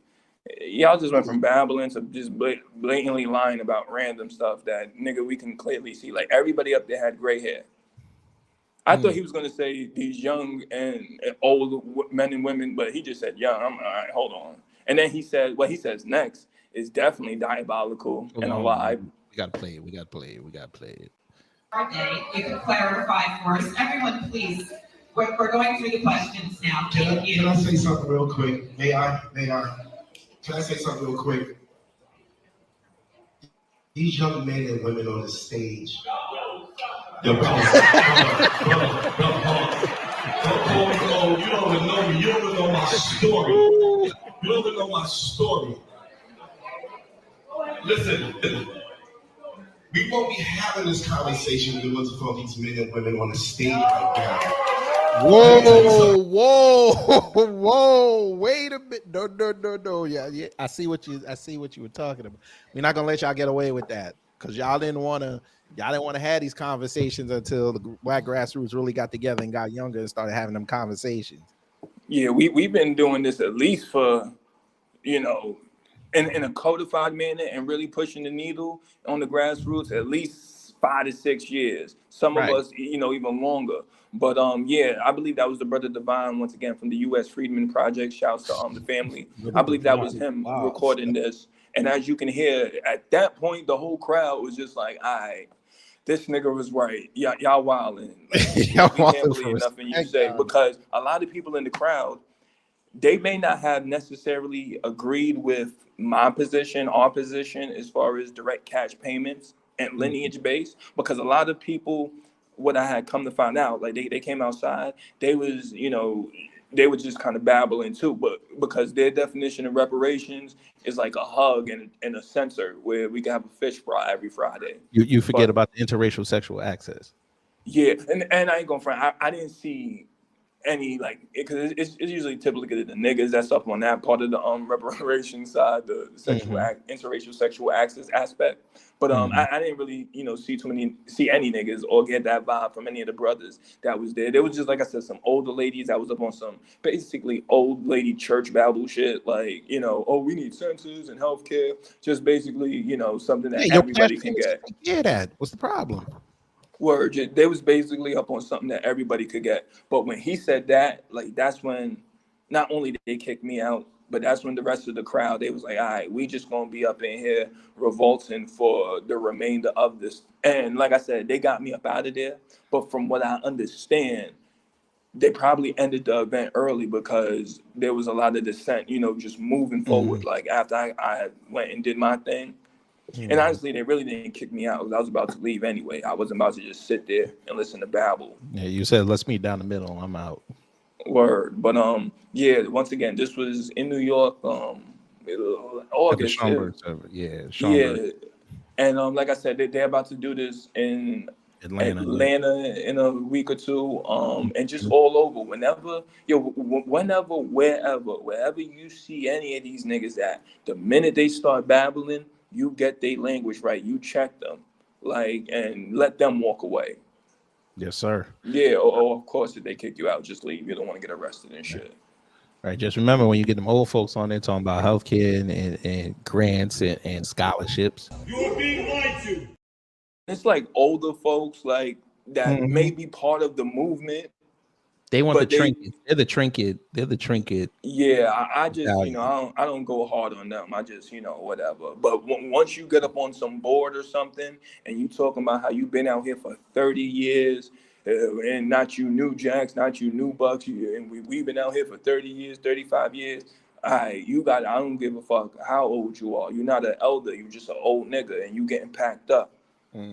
y'all just went from babbling to just blatantly lying about random stuff that, nigga, we can clearly see. Like, everybody up there had gray hair. I thought he was going to say these young and old men and women, but he just said young. I'm all right, hold on. And then he said, what he says next is definitely diabolical and a lie. We got to play it. You can clarify for us. Everyone, please We're going through the questions now. Thank you. Can I say something real quick? May I? Can I say something real quick? These young men and women on the stage. Yo, brother, you don't even know me. You don't even know my story. You don't even know my story. Listen, we won't be having this conversation if it wasn't for these men and women on the stage right now. Whoa! Wait a minute! No! Yeah. I see what you were talking about. We're not gonna let y'all get away with that because y'all didn't want to have these conversations until the Black grassroots really got together and got younger and started having them conversations. Yeah, we've been doing this at least for, in a codified manner and really pushing the needle on the grassroots at least 5 to 6 years. Some of us, even longer. But I believe that was the brother Divine once again from the U.S. Freedmen Project. Shouts to the family. I believe that was him recording this. And as you can hear, at that point, the whole crowd was just like, all right, this nigga was right. Y'all wilding. We can't believe nothing you say. Because a lot of people in the crowd, they may not have necessarily agreed with my position, our position, as far as direct cash payments and lineage based, because a lot of people, what I had come to find out, like they came outside, they was, they were just kind of babbling too, but because their definition of reparations is like a hug and a censor where we can have a fish fry every Friday. You forget about the interracial sexual access. Yeah, and I ain't gonna front. I didn't see any because it's usually typically the niggas that's up on that part of the reparation side, the sexual interracial sexual access aspect. But I didn't really see any niggas or get that vibe from any of the brothers that was there. There was just, like I said, some older ladies that was up on some basically old lady church babble shit, we need census and healthcare, just basically something that everybody can get. Yeah, that what's the problem? Word, they was basically up on something that everybody could get. But when he said that, that's when not only did they kick me out, but that's when the rest of the crowd, they was like, all right, we just gonna be up in here revolting for the remainder of this. And like I said, they got me up out of there. But from what I understand, they probably ended the event early because there was a lot of dissent, just moving forward. Like after I went and did my thing. And honestly, they really didn't kick me out. I was about to leave anyway. I wasn't about to just sit there and listen to babble. Yeah, you said, let's meet down the middle. I'm out. Word. But once again, this was in New York, August. Schomburg. Yeah. And like I said, they're about to do this in Atlanta in a week or two. And just all over. Wherever, wherever you see any of these niggas at, the minute they start babbling, you get their language right. You check them, and let them walk away. Yes, sir. Yeah, or of course, if they kick you out, just leave. You don't want to get arrested and shit. Right. Just remember when you get them old folks on there talking about healthcare and grants and scholarships. You're being lied to. It's like older folks that may be part of the movement. They want the trinket. They're the trinket. Yeah, I just, I don't go hard on them. I just, whatever. But once you get up on some board or something and you talking about how you've been out here for 30 years and not you new Jacks, not you new Bucks, and we've been out here for 30 years, 35 years. I don't give a fuck how old you are. You're not an elder. You're just an old nigga and you getting packed up.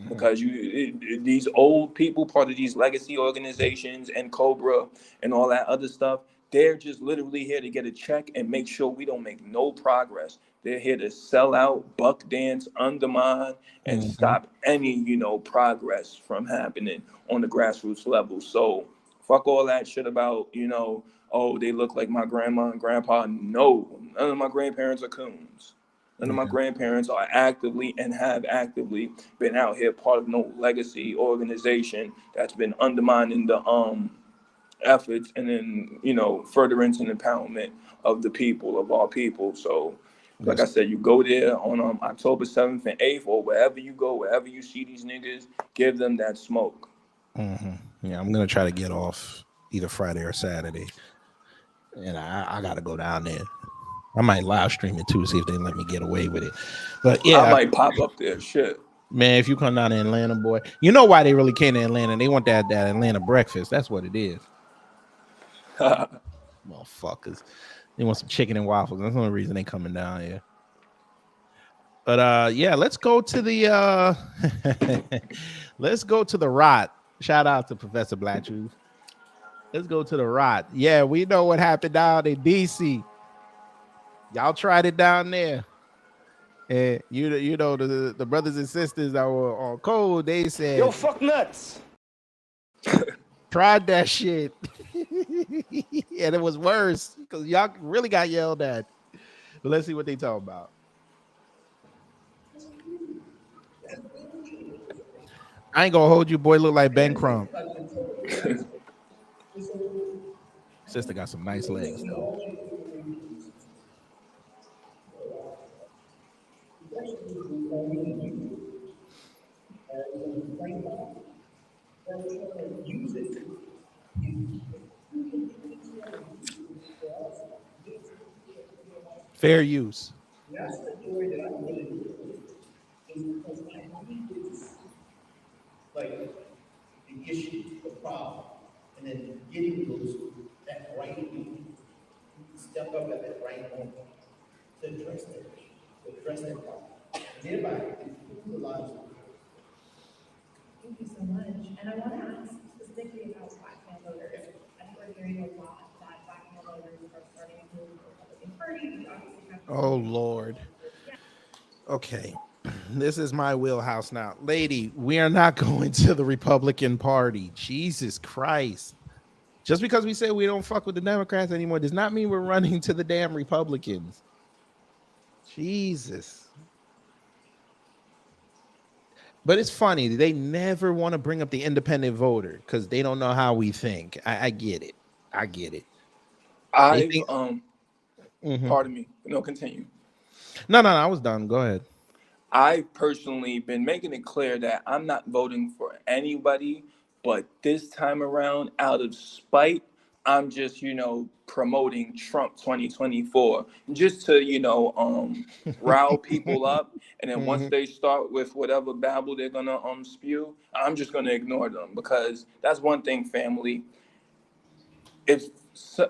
Because these old people, part of these legacy organizations and Cobra and all that other stuff, they're just literally here to get a check and make sure we don't make no progress. They're here to sell out, buck dance, undermine, and stop any, progress from happening on the grassroots level. So fuck all that shit about, they look like my grandma and grandpa. No, none of my grandparents are coons. None of my grandparents are actively and have actively been out here part of no legacy organization that's been undermining the efforts and then, furtherance and empowerment of the people, of our people. So, like I said, you go there on October 7th and 8th or wherever you go, wherever you see these niggas, give them that smoke. Yeah, I'm going to try to get off either Friday or Saturday. And I got to go down there. I might live stream it too, see if they let me get away with it. But yeah, I might pop up there. Shit, man, if you come down to Atlanta, boy, you know why they really came to Atlanta? They want that Atlanta breakfast. That's what it is. Motherfuckers. They want some chicken and waffles. That's the only reason they coming down here. But yeah, let's go to the let's go to the rot. Shout out to Professor Black Truth. Let's go to the rot. Yeah, we know what happened down in DC. Y'all tried it down there. And you know the brothers and sisters that were on code, they said, Yo, fuck nuts. Tried that shit. And it was worse because y'all really got yelled at. But let's see what they talk about. I ain't gonna hold you, boy. Look like Ben Crump. Sister got some nice legs though. Fair use. That's the joy that I really do. Is because I believe it's like the issue, the problem, and then getting those that right people step up at that right moment to address that issue, to address that problem. And thereby improve the lives of people. Thank you so much. And I want to ask specifically about Black male voters. I think we're hearing a lot that Black male voters are starting to move to the Republican Party. We obviously have Oh Lord. Okay. This is my wheelhouse now. Lady, we are not going to the Republican Party. Jesus Christ. Just because we say we don't fuck with the Democrats anymore does not mean we're running to the damn Republicans. Jesus. But it's funny. They never want to bring up the independent voter because they don't know how we think. I get it. I get it. I've think- pardon me. No, continue. No, I was done. Go ahead. I've personally been making it clear that I'm not voting for anybody, but this time around, out of spite, I'm just, promoting Trump 2024 just to, rile people up. And then once they start with whatever babble they're gonna spew, I'm just gonna ignore them because that's one thing, family.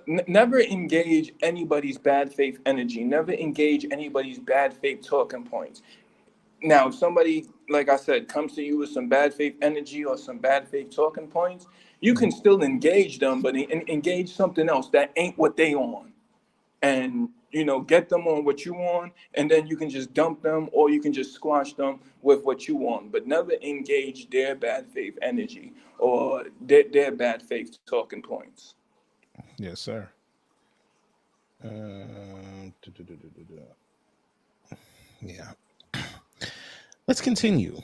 Never engage anybody's bad faith energy. Never engage anybody's bad faith talking points. Now, if somebody, like I said, comes to you with some bad faith energy or some bad faith talking points, you can still engage them, but engage something else that ain't what they on. And, get them on what you want, and then you can just dump them or you can just squash them with what you want. But never engage their bad faith energy or their bad faith talking points. Yes, sir. Yeah. Let's continue.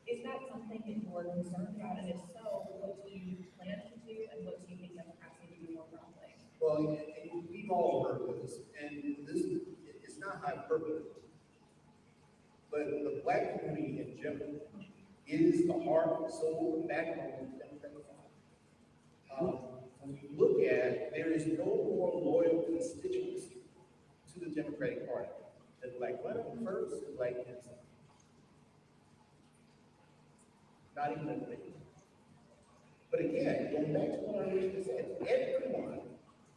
Is that something that you are concerned about? And if so, what do you plan to do and what do you think Democrats need to do more broadly? Well, we've all heard this, and this it's not hyperbole. But the Black community in general is the heart, soul, and backbone of the Democratic Party. When you look at, there is no more loyal constituency to the Democratic Party than Black women first and Black men second. Not even a thing. But again, going back to what I originally said, everyone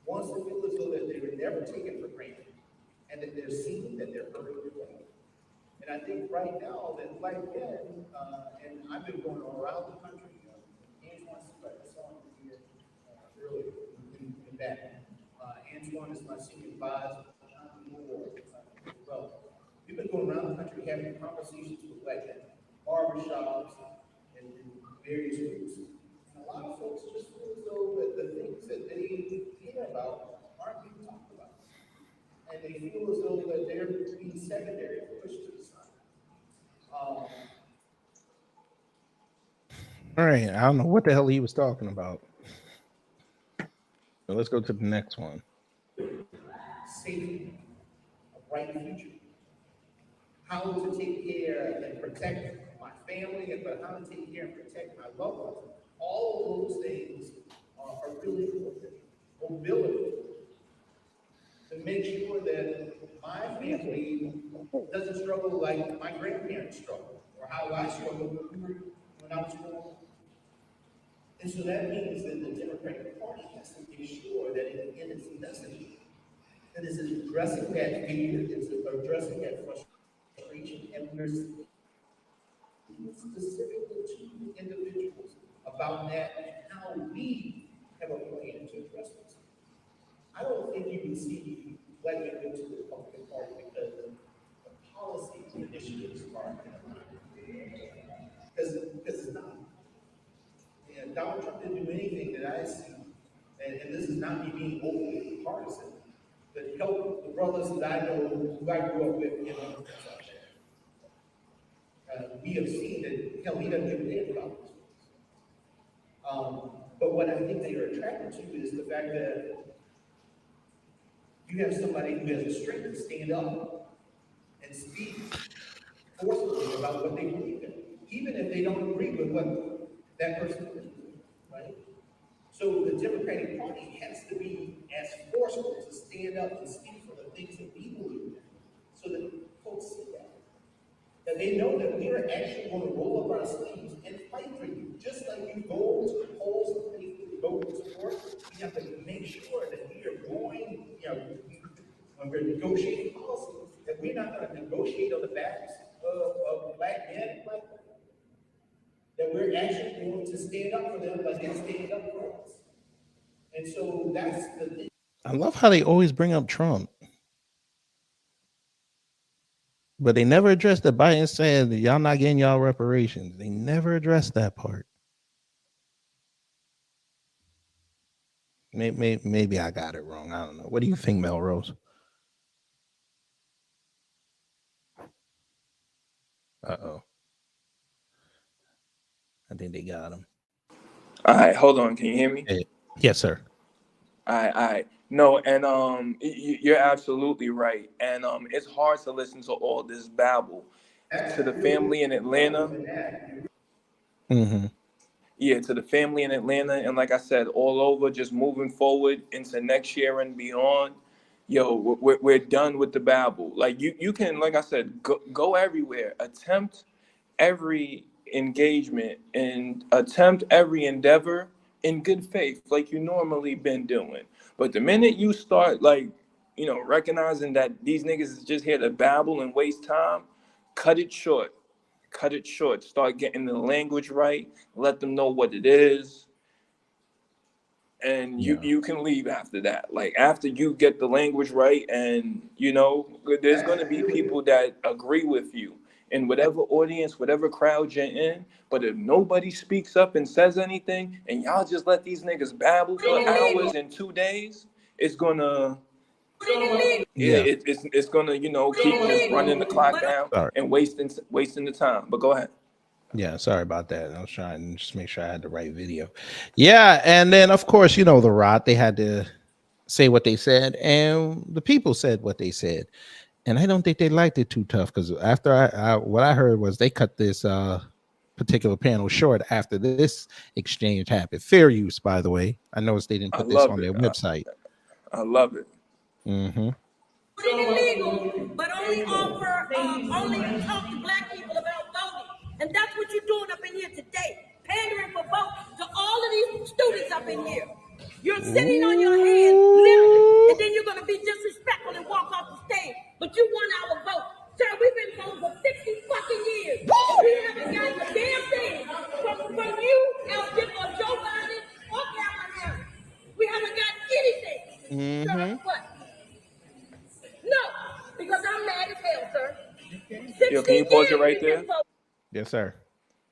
wants to feel as though that they were never taken for granted and that they're seen, that they're heard, they're valued. And I think right now that Black men, and I've been going around the country, Antoine saw him here earlier in that. Antoine is my senior advisor as well. We've been going around the country having conversations with Black men, barbershops, and various groups. And a lot of folks just feel as though that the things that they care about aren't being talked about. And they feel as though that they're being secondary, pushed to the side. All right. I don't know what the hell he was talking about. So let's go to the next one. Safety, a bright future. How to take care and protect my family, but how to take care and protect my loved ones. All of those things are really important. Mobility. To make sure that my family doesn't struggle like my grandparents struggled, or how I struggled when I was growing up. And so that means that the Democratic Party has to make sure that it ends messaging. That is addressing that fear, it's addressing that frustration, and we're specifically to individuals about that and how we have a plan to address this. I don't think you can see Black men go to the Republican Party because the policy initiatives are because it's not. And Donald Trump didn't do anything that I see, and this is not me being overly partisan, but help the brothers that I know who I grew up with in the we have seen that, hell, he doesn't give a damn about this. But what I think they are attracted to is the fact that you have somebody who has the strength to stand up and speak forcefully about what they believe in, even if they don't agree with what that person believes in, right? So the Democratic Party has to be as forceful to stand up and speak for the things that we believe in, so that folks see that. That they know that we are actually going to roll up our sleeves and fight for you. Just like you go to the polls and faithfully vote and support, we have to make sure that we are going, when we're negotiating policy, that we're not going to negotiate on the backs of Black men and Black women. That we're actually going to stand up for them like they stand up for us. And so that's the thing. I love how they always bring up Trump. But they never addressed that. Biden said that y'all not getting y'all reparations. They never addressed that part. Maybe I got it wrong. I don't know. What do you think, Melrose? Uh-oh. I think they got him. All right, hold on. Can you hear me? Hey. Yes, sir. All right. No, and you're absolutely right. And it's hard to listen to all this babble. To the family in Atlanta. Mm-hmm. Yeah, to the family in Atlanta, and like I said, all over, just moving forward into next year and beyond. Yo, we're done with the babble. Like you can, like I said, go everywhere, attempt every engagement, and attempt every endeavor in good faith, like you normally been doing. But the minute you start, like, recognizing that these niggas is just here to babble and waste time, cut it short. Cut it short. Start getting the language right. Let them know what it is. And you can leave after that. Like, after you get the language right, and there's going to be people that agree with you in whatever audience, whatever crowd you're in. But if nobody speaks up and says anything, and y'all just let these niggas babble for hours and 2 days, it's gonna it's gonna keep just running the clock down and wasting the time. But go ahead. Yeah, sorry about that. I was trying to just make sure I had the right video. Yeah, and then of course, the Rot, they had to say what they said, and the people said what they said. And I don't think they liked it too tough, because after what I heard was they cut this particular panel short after this exchange happened. Fair use, by the way. I noticed they didn't put this on their website. I love it. Mm-hmm. Illegal, but only talk to Black people about voting. And that's what you're doing up in here today, pandering for votes to all of these students up in here. You're sitting on your hands, literally, and then you're going to be disrespectful and walk off the stage. But you won our vote. Sir, we've been voting for 60 fucking years. We haven't gotten a damn thing from you, or Joe Biden, or Kamala Harris. We haven't gotten anything. Mm-hmm. Sir, what? No, because I'm mad as hell, sir. Yo, can you pause it right there? Yes, sir.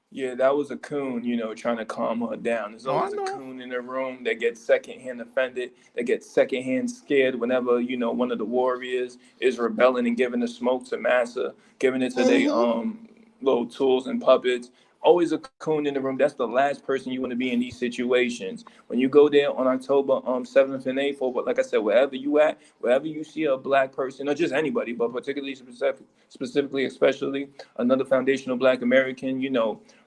Yeah, that was a coon, trying to calm her down. There's always a coon in the room that gets secondhand offended, that gets secondhand scared whenever, one of the warriors is rebelling and giving the smoke to Massa, giving it to their little tools and puppets. Always a coon in the room. That's the last person you want to be in these situations. When you go there on October 7th and 8th, or like I said, wherever you at, wherever you see a Black person, or just anybody, but particularly specifically, especially another foundational Black American,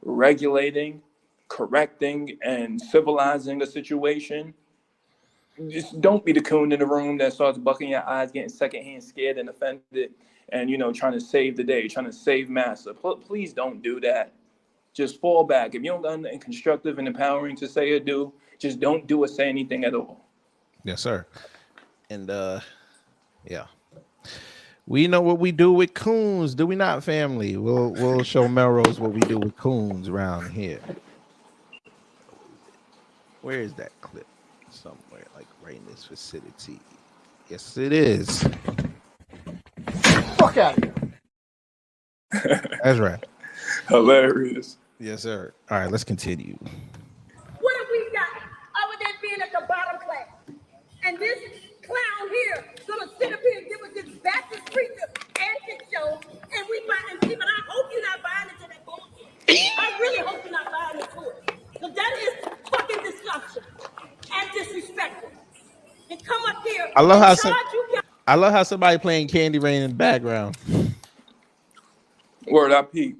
regulating, correcting, and civilizing a situation, just don't be the coon in the room that starts bucking your eyes, getting secondhand scared and offended, and trying to save the day, trying to save Massa. Please don't do that. just fall back. If you don't got anything constructive and empowering to say or do, just don't do or say anything at all. Yes, sir. And yeah. We know what we do with coons, do we not, family? We'll show Melrose what we do with coons around here. Where is that clip? Somewhere like right in this vicinity. Yes, it is. Fuck out of here. That's right. Hilarious. Yes, sir. All right, let's continue. What have we got other than being at the bottom class? And this clown here gonna sit up here and give us this Baptist preacher antic show, and we buying people. I hope you're not buying into that bullshit. I really hope you're not buying into it, because that is fucking disgusting and disrespectful. And come up here. I love how somebody playing Candy Rain in the background. Word up, Pete.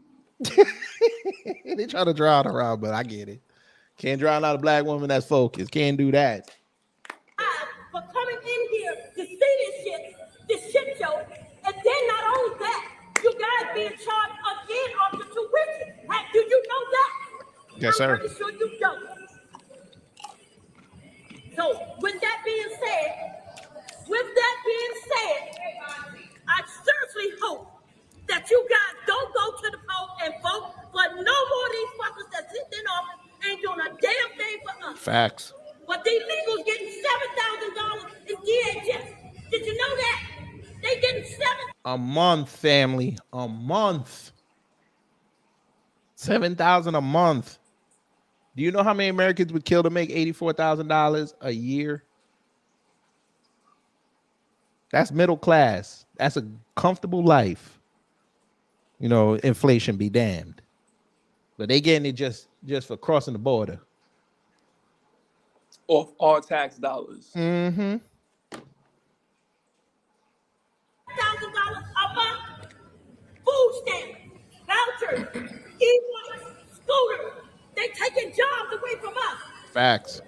They try to drown her out, but I get it. Can't drown out a black woman that's focused. Can't do that. For coming in here to see this shit show, and then not only that, you guys being charged again off the tuition. Do you know that? Yes, sir. I'm pretty sure you don't. So, with that being said, I seriously hope that you guys don't go to the poll and vote for no more of these fuckers that sit in office ain't doing a damn thing for us. Facts. But these legals getting $7,000 in DHS. Did you know that? They getting a month, family. A month. $7,000 a month. Do you know how many Americans would kill to make $84,000 a year? That's middle class. That's a comfortable life. You know, inflation be damned. But they getting it just for crossing the border. Off all tax dollars. Mm-hmm. $1,000 a month. Food stamps, vouchers, e-bikes, scooters. They taking jobs away from us. Facts.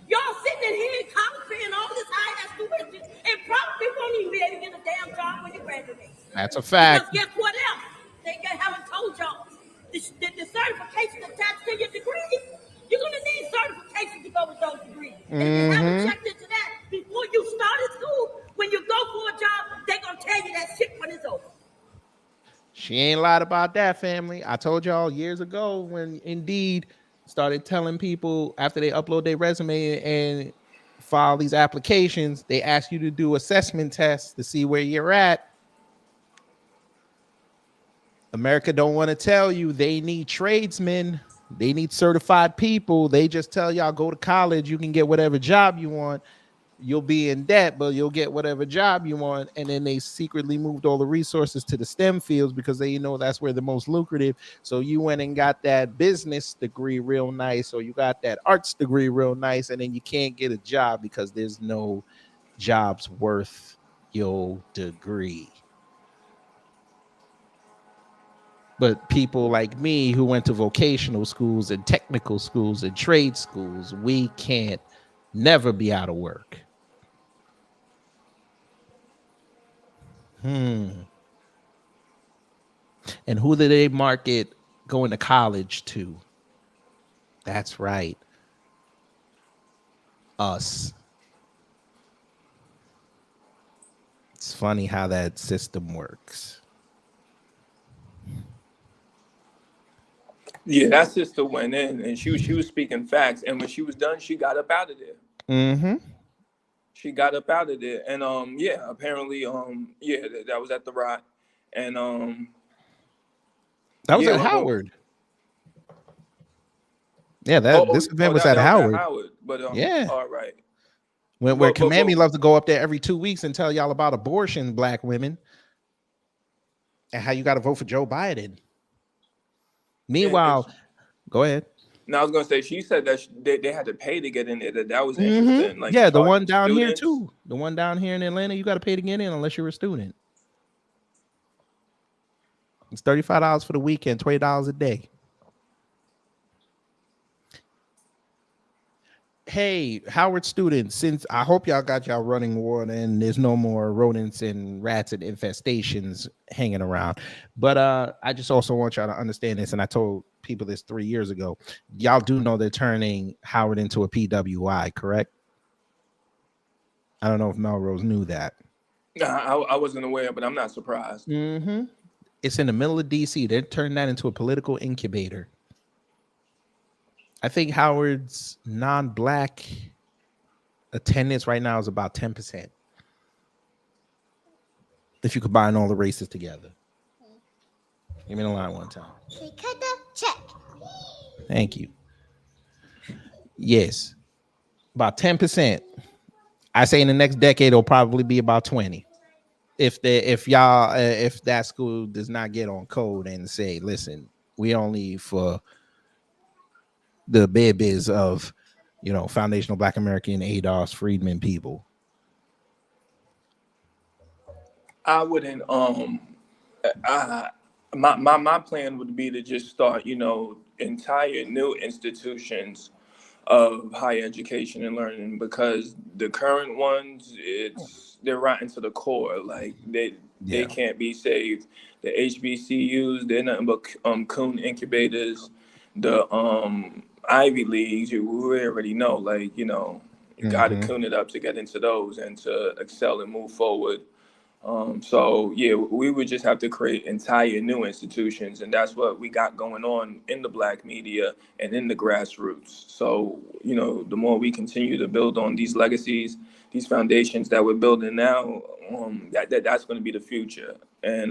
Y'all sitting in here in college paying all this high ass tuition and probably won't even be able to get a damn job when you graduate. That's a fact. Because guess what else? They haven't told y'all. The certification attached to your degrees, you're going to need certification to go with those degrees. And if you haven't checked into that before you started school, when you go for a job, they're going to tell you that shit when it's over. She ain't lied about that, family. I told y'all years ago when Indeed started telling people after they upload their resume and file these applications, they ask you to do assessment tests to see where you're at. America don't want to tell you they need tradesmen. They need certified people. They just tell y'all go to college. You can get whatever job you want. You'll be in debt, but you'll get whatever job you want. And then they secretly moved all the resources to the STEM fields because they know that's where the most lucrative. So you went and got that business degree real nice, or you got that arts degree real nice, and then you can't get a job because there's no jobs worth your degree. But people like me who went to vocational schools and technical schools and trade schools, we can't never be out of work. And who do they market going to college to? That's right. Us. It's funny how that system works. Yeah, that sister went in and she was speaking facts, and when she was done, she got up out of there. Mm-hmm. She got up out of there, and yeah, apparently, yeah, that was at the Rot, and that was at Howard. Yeah, this event was at Howard. But yeah, all right. Where Kamami loves to go up there every 2 weeks and tell y'all about abortion, black women, and how you got to vote for Joe Biden. Meanwhile, go ahead. No, I was gonna say she said that they had to pay to get in there. That was interesting. Like, yeah, the one down here too. The one down here in Atlanta, you got to pay to get in unless you're a student. It's $35 for the weekend, $20 a day. Hey, Howard students, since I hope y'all got y'all running water and there's no more rodents and rats and infestations hanging around. But I just also want y'all to understand this, and I told people this 3 years ago. Y'all do know they're turning Howard into a PWI, correct? I don't know if Melrose knew that. I wasn't aware, but I'm not surprised. Mm-hmm. It's in the middle of DC. They're turning that into a political incubator. I think Howard's non-black attendance right now is about 10%. If you combine all the races together. Give me the line one time. Check. Thank you. Yes. About 10%. I say in the next decade it'll probably be about 20. If that school does not get on code and say, listen, we only for the biz of, foundational Black American, ADOS, Freedmen people. I wouldn't. My plan would be to just start, entire new institutions of higher education and learning, because the current ones, they're rotten to the core. Like they can't be saved. The HBCUs, they're nothing but coon incubators. The Ivy Leagues, we already know, like, you got to coon it up to get into those and to excel and move forward. So yeah, we would just have to create entire new institutions, and that's what we got going on in the Black media and in the grassroots. So, the more we continue to build on these legacies, these foundations that we're building now, that's going to be the future. And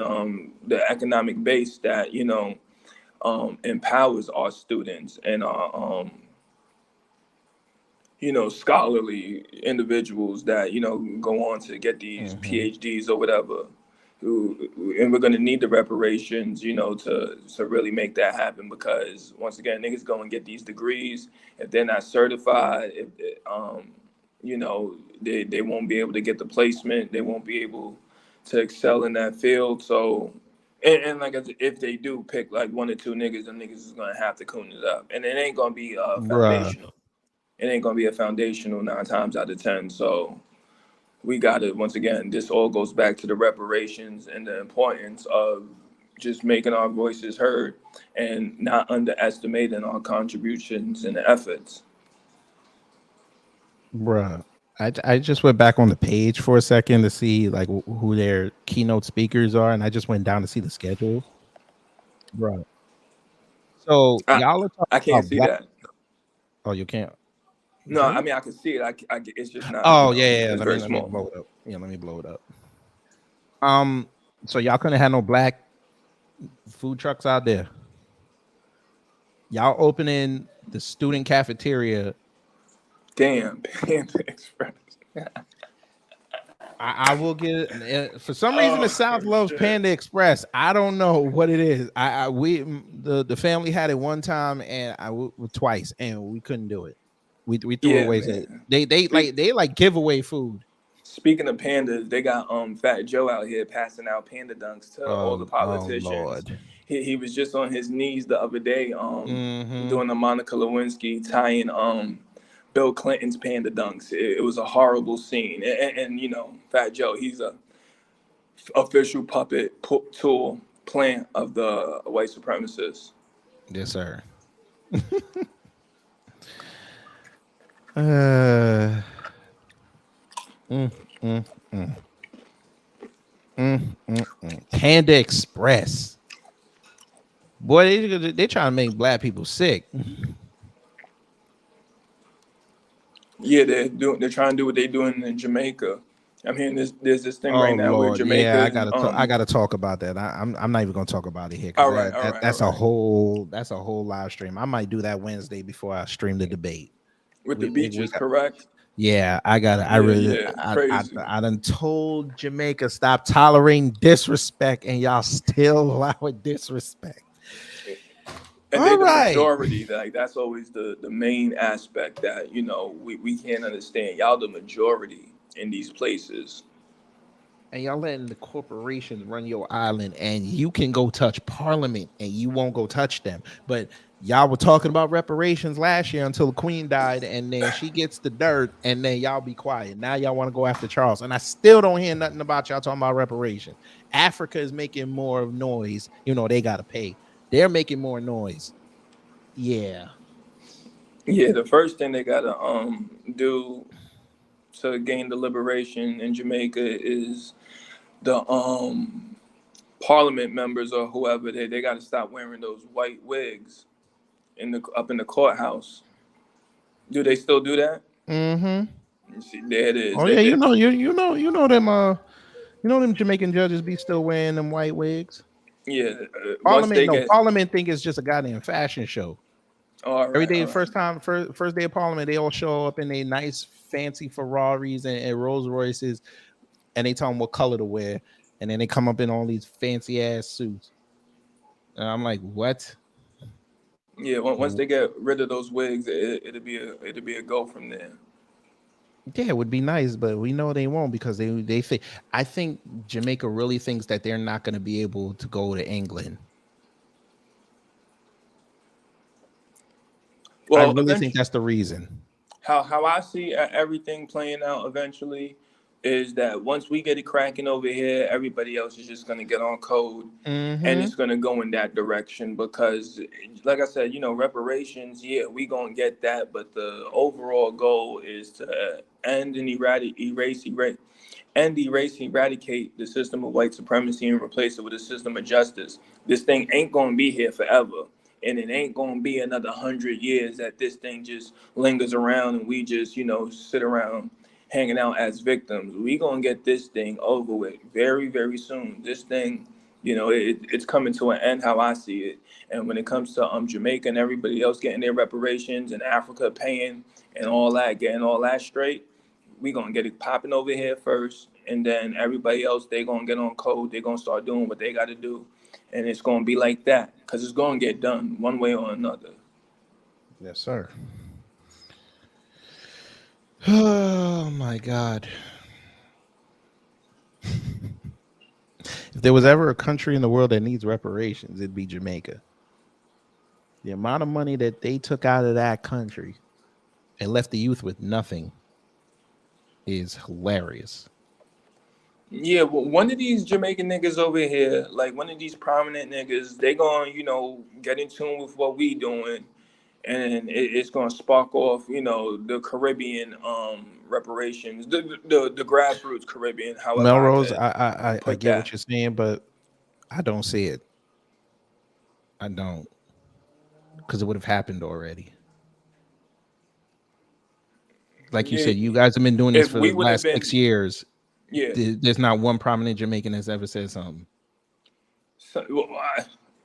the economic base that, empowers our students and our scholarly individuals that, go on to get these PhDs or whatever. And we're going to need the reparations, to really make that happen, because once again, niggas go and get these degrees. If they're not certified, they won't be able to get the placement. They won't be able to excel in that field. So, and like I said, if they do pick like one or two niggas, the niggas is going to have to coon it up. And it ain't going to be foundational. It ain't going to be a foundational 9 times out of 10. So we got to, once again, this all goes back to the reparations and the importance of just making our voices heard and not underestimating our contributions and efforts. Bruh, I just went back on the page for a second to see like who their keynote speakers are, and I just went down to see the schedule. Bruh. So y'all are talking I can't see that. Oh, you can't? No, I mean, I can see it. It's just not. Oh, yeah. It's Let me blow it up. Yeah, let me blow it up. So y'all couldn't have no black food trucks out there. Y'all opening the student cafeteria. Damn, Panda Express. I will get. For some reason, the South loves Panda Express. I don't know what it is. The family had it one time and twice, and we couldn't do it. We threw away. They like give away food. Speaking of pandas, they got Fat Joe out here passing out panda dunks to all the politicians. Oh Lord. He was just on his knees the other day doing the Monica Lewinsky tying Bill Clinton's panda dunks. It was a horrible scene. And Fat Joe, he's a official puppet tool plant of the white supremacists. Yes, sir. Panda Express. Boy, they trying to make black people sick. Yeah, they're trying to do what they're doing in Jamaica. I mean, there's this thing right now where Jamaica. Yeah, I gotta talk about that. I'm not even gonna talk about it here. All right, that's a whole live stream. I might do that Wednesday before I stream the debate. With the beaches, correct? Yeah, I done told Jamaica stop tolerating disrespect, and y'all still allow it disrespect. And they're the majority. Like that's always the main aspect that we can't understand. Y'all the majority in these places. and y'all letting the corporations run your island, and you can go touch Parliament, and you won't go touch them. But y'all were talking about reparations last year until the Queen died, and then she gets the dirt, and then y'all be quiet. Now y'all want to go after Charles, and I still don't hear nothing about y'all talking about reparations. Africa is making more noise. You know they gotta pay. They're making more noise. Yeah. Yeah, the first thing they gotta do to gain the liberation in Jamaica is the parliament members or whoever they got to stop wearing those white wigs up in the courthouse. Do they still do that? Mm-hmm. See, there it is. Oh yeah, you know them them Jamaican judges be still wearing them white wigs. Yeah. Parliament think it's just a goddamn fashion show. Every day, first day of Parliament, they all show up in their nice, fancy Ferraris and Rolls Royces, and they tell them what color to wear, and then they come up in all these fancy ass suits. And I'm like, what? Yeah, once they get rid of those wigs, it'll be a go from there. Yeah, it would be nice, but we know they won't because they think. I think Jamaica really thinks that they're not going to be able to go to England. Well, I really think that's the reason. How I see everything playing out eventually is that once we get it cracking over here, everybody else is just going to get on code, and it's going to go in that direction because, like I said, reparations, yeah, we going to get that, but the overall goal is to end and eradicate the system of white supremacy and replace it with a system of justice. This thing ain't going to be here forever. And it ain't going to be another 100 years that this thing just lingers around and we just, sit around hanging out as victims. We going to get this thing over with very, very soon. This thing, it's coming to an end how I see it. And when it comes to Jamaica and everybody else getting their reparations and Africa paying and all that, getting all that straight, we going to get it popping over here first. And then everybody else, they going to get on code. They're going to start doing what they got to do. And it's going to be like that because it's going to get done one way or another. Yes, sir. Oh, my God. If there was ever a country in the world that needs reparations, it'd be Jamaica. The amount of money that they took out of that country and left the youth with nothing is hilarious. Yeah, well, one of these Jamaican niggas over here, like one of these prominent niggas, they gonna, get in tune with what we doing, and it's gonna spark off, the Caribbean reparations, the grassroots Caribbean. However, Melrose, I get what you're saying, but I don't see it. I don't, because it would have happened already. Like you said, you guys have been doing this for the last 6 years. Yeah, there's not one prominent Jamaican that's ever said something.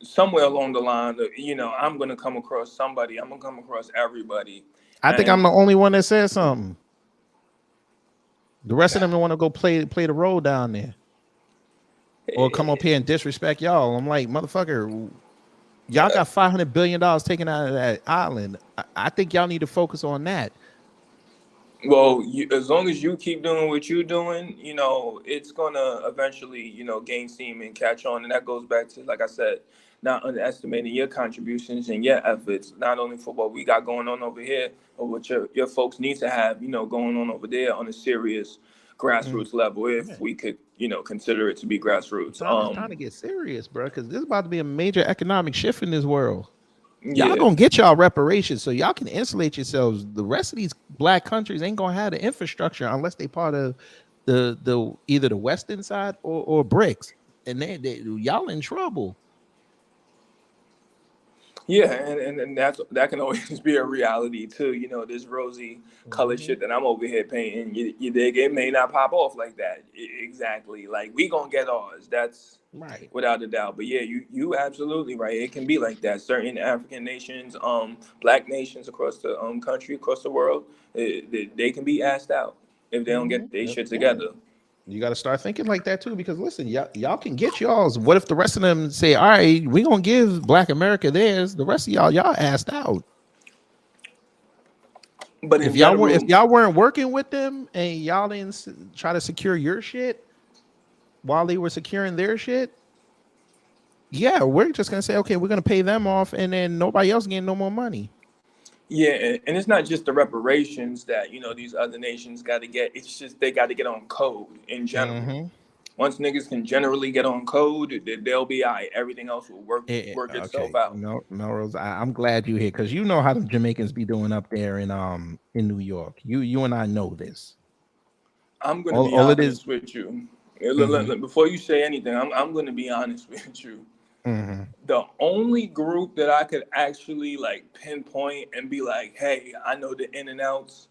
Somewhere along the line, I'm gonna come across somebody. I'm gonna come across everybody. I think I'm the only one that said something. The rest of them want to go play the role down there, or come up here and disrespect y'all. I'm like, motherfucker, y'all got $500 billion taken out of that island. I think y'all need to focus on that. Well, as long as you keep doing what you're doing, it's gonna eventually, gain steam and catch on. And that goes back to, like I said, not underestimating your contributions and your efforts, not only for what we got going on over here, but what your folks need to have, going on over there on a serious grassroots level, if we could, consider it to be grassroots. It's time to get serious, bro, because this is about to be a major economic shift in this world. Y'all gonna get y'all reparations so y'all can insulate yourselves. The rest of these black countries ain't gonna have the infrastructure unless they part of the either the western side or BRICS, and y'all in trouble. Yeah, and that can always be a reality too. This rosy colored shit that I'm over here painting, you dig? It may not pop off like that exactly. Like we gonna get ours. That's right, without a doubt. But yeah, you absolutely right. It can be like that. Certain African nations, black nations across the country, across the world, they can be asked out if they don't get their shit together. You got to start thinking like that too, because listen, y'all can get y'all's. What if the rest of them say, all right, we gonna give Black America theirs, the rest of y'all asked out. But if y'all weren't working with them and y'all didn't try to secure your shit, while they were securing their shit, yeah, we're just gonna say, okay, we're gonna pay them off, and then nobody else getting no more money. Yeah, and it's not just the reparations that these other nations got to get. It's just they got to get on code in general. Mm-hmm. Once niggas can generally get on code, they'll be all right. Everything else will work itself out. Melrose, I'm glad you're here because you know how the Jamaicans be doing up there in New York. You and I know this. I'm gonna be honest with you. Before you say anything, I'm gonna be honest with you. Mm-hmm. The only group that I could actually like pinpoint and be like, hey, I know the in and outs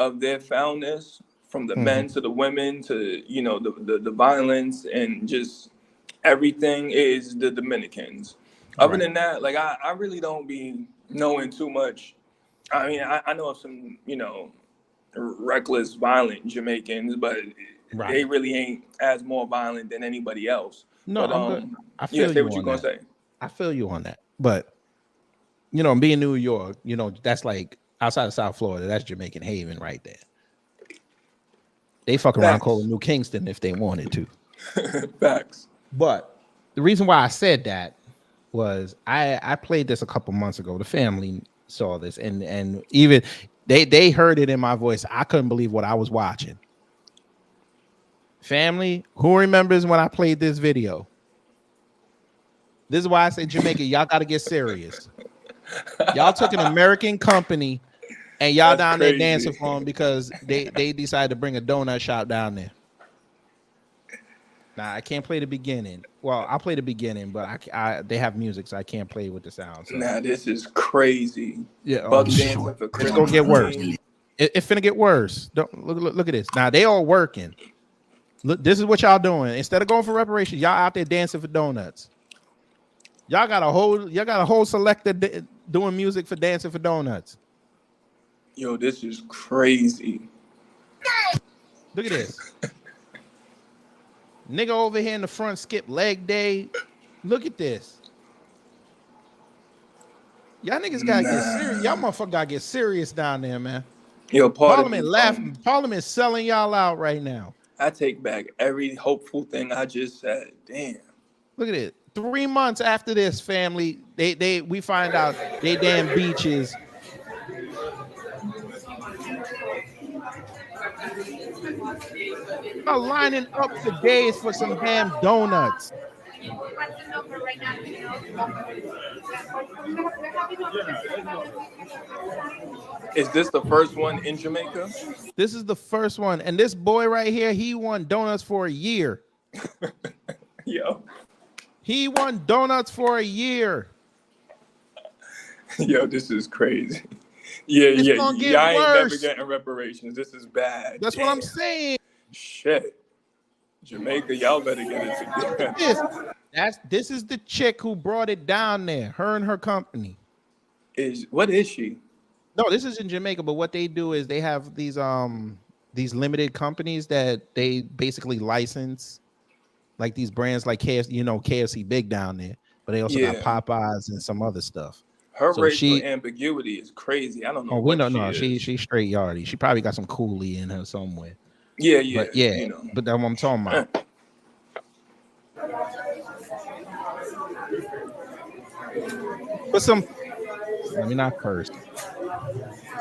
of their foulness, from the men to the women to the violence and just everything, is the Dominicans. Other than that, like I really don't be knowing too much. I mean, I know of some reckless, violent Jamaicans, but they really ain't as more violent than anybody else. No, but, I feel say what you gonna say. I feel you on that, but being New York, that's like outside of South Florida, that's Jamaican haven right there. They fuck around calling New Kingston if they wanted to. Facts. But the reason why I said that was I played this a couple months ago. The family saw this, and even they heard it in my voice. I couldn't believe what I was watching. Family, who remembers when I played this video? This is why I say Jamaica, y'all got to get serious. Y'all took an American company and y'all down there dancing for them because they decided to bring a donut shop down there. Now, I can't play the beginning. Well, I'll play the beginning, but they have music, so I can't play with the sound. So. Nah, this is crazy. Yeah, it's gonna get worse. It's finna get worse. Don't look at this. Now they all working. Look, this is what y'all doing. Instead of going for reparations, y'all out there dancing for donuts. Y'all got a whole selector doing music for dancing for donuts. Yo, this is crazy. Look at this. Nigga over here in the front skip leg day. Look at this. Y'all niggas gotta get serious. Y'all motherfucker gotta get serious down there, man. Yo, Parliament laughing. Parliament selling y'all out right now. I take back every hopeful thing I just said. Damn. Look at it. 3 months after this, family, we find out they damn beaches. Are lining up for days for some damn donuts. Is this the first one in Jamaica? This is the first one. And this boy right here, he won donuts for a year. Yo. He won donuts for a year. Yo, this is crazy. Yeah. Y'all ain't never getting reparations. This is bad. That's what I'm saying. Shit. Jamaica, y'all better get it together. This is the chick who brought it down there. Her and her company. What is she? No, this is in Jamaica, but what they do is they have these limited companies that they basically license, like these brands like KFC, KFC big down there, but they also got Popeyes and some other stuff. Her racial ambiguity is crazy. I don't know. Oh, we don't know. She's straight yardie. She probably got some coolie in her somewhere. Yeah. But but that's what I'm talking about. But let me not curse.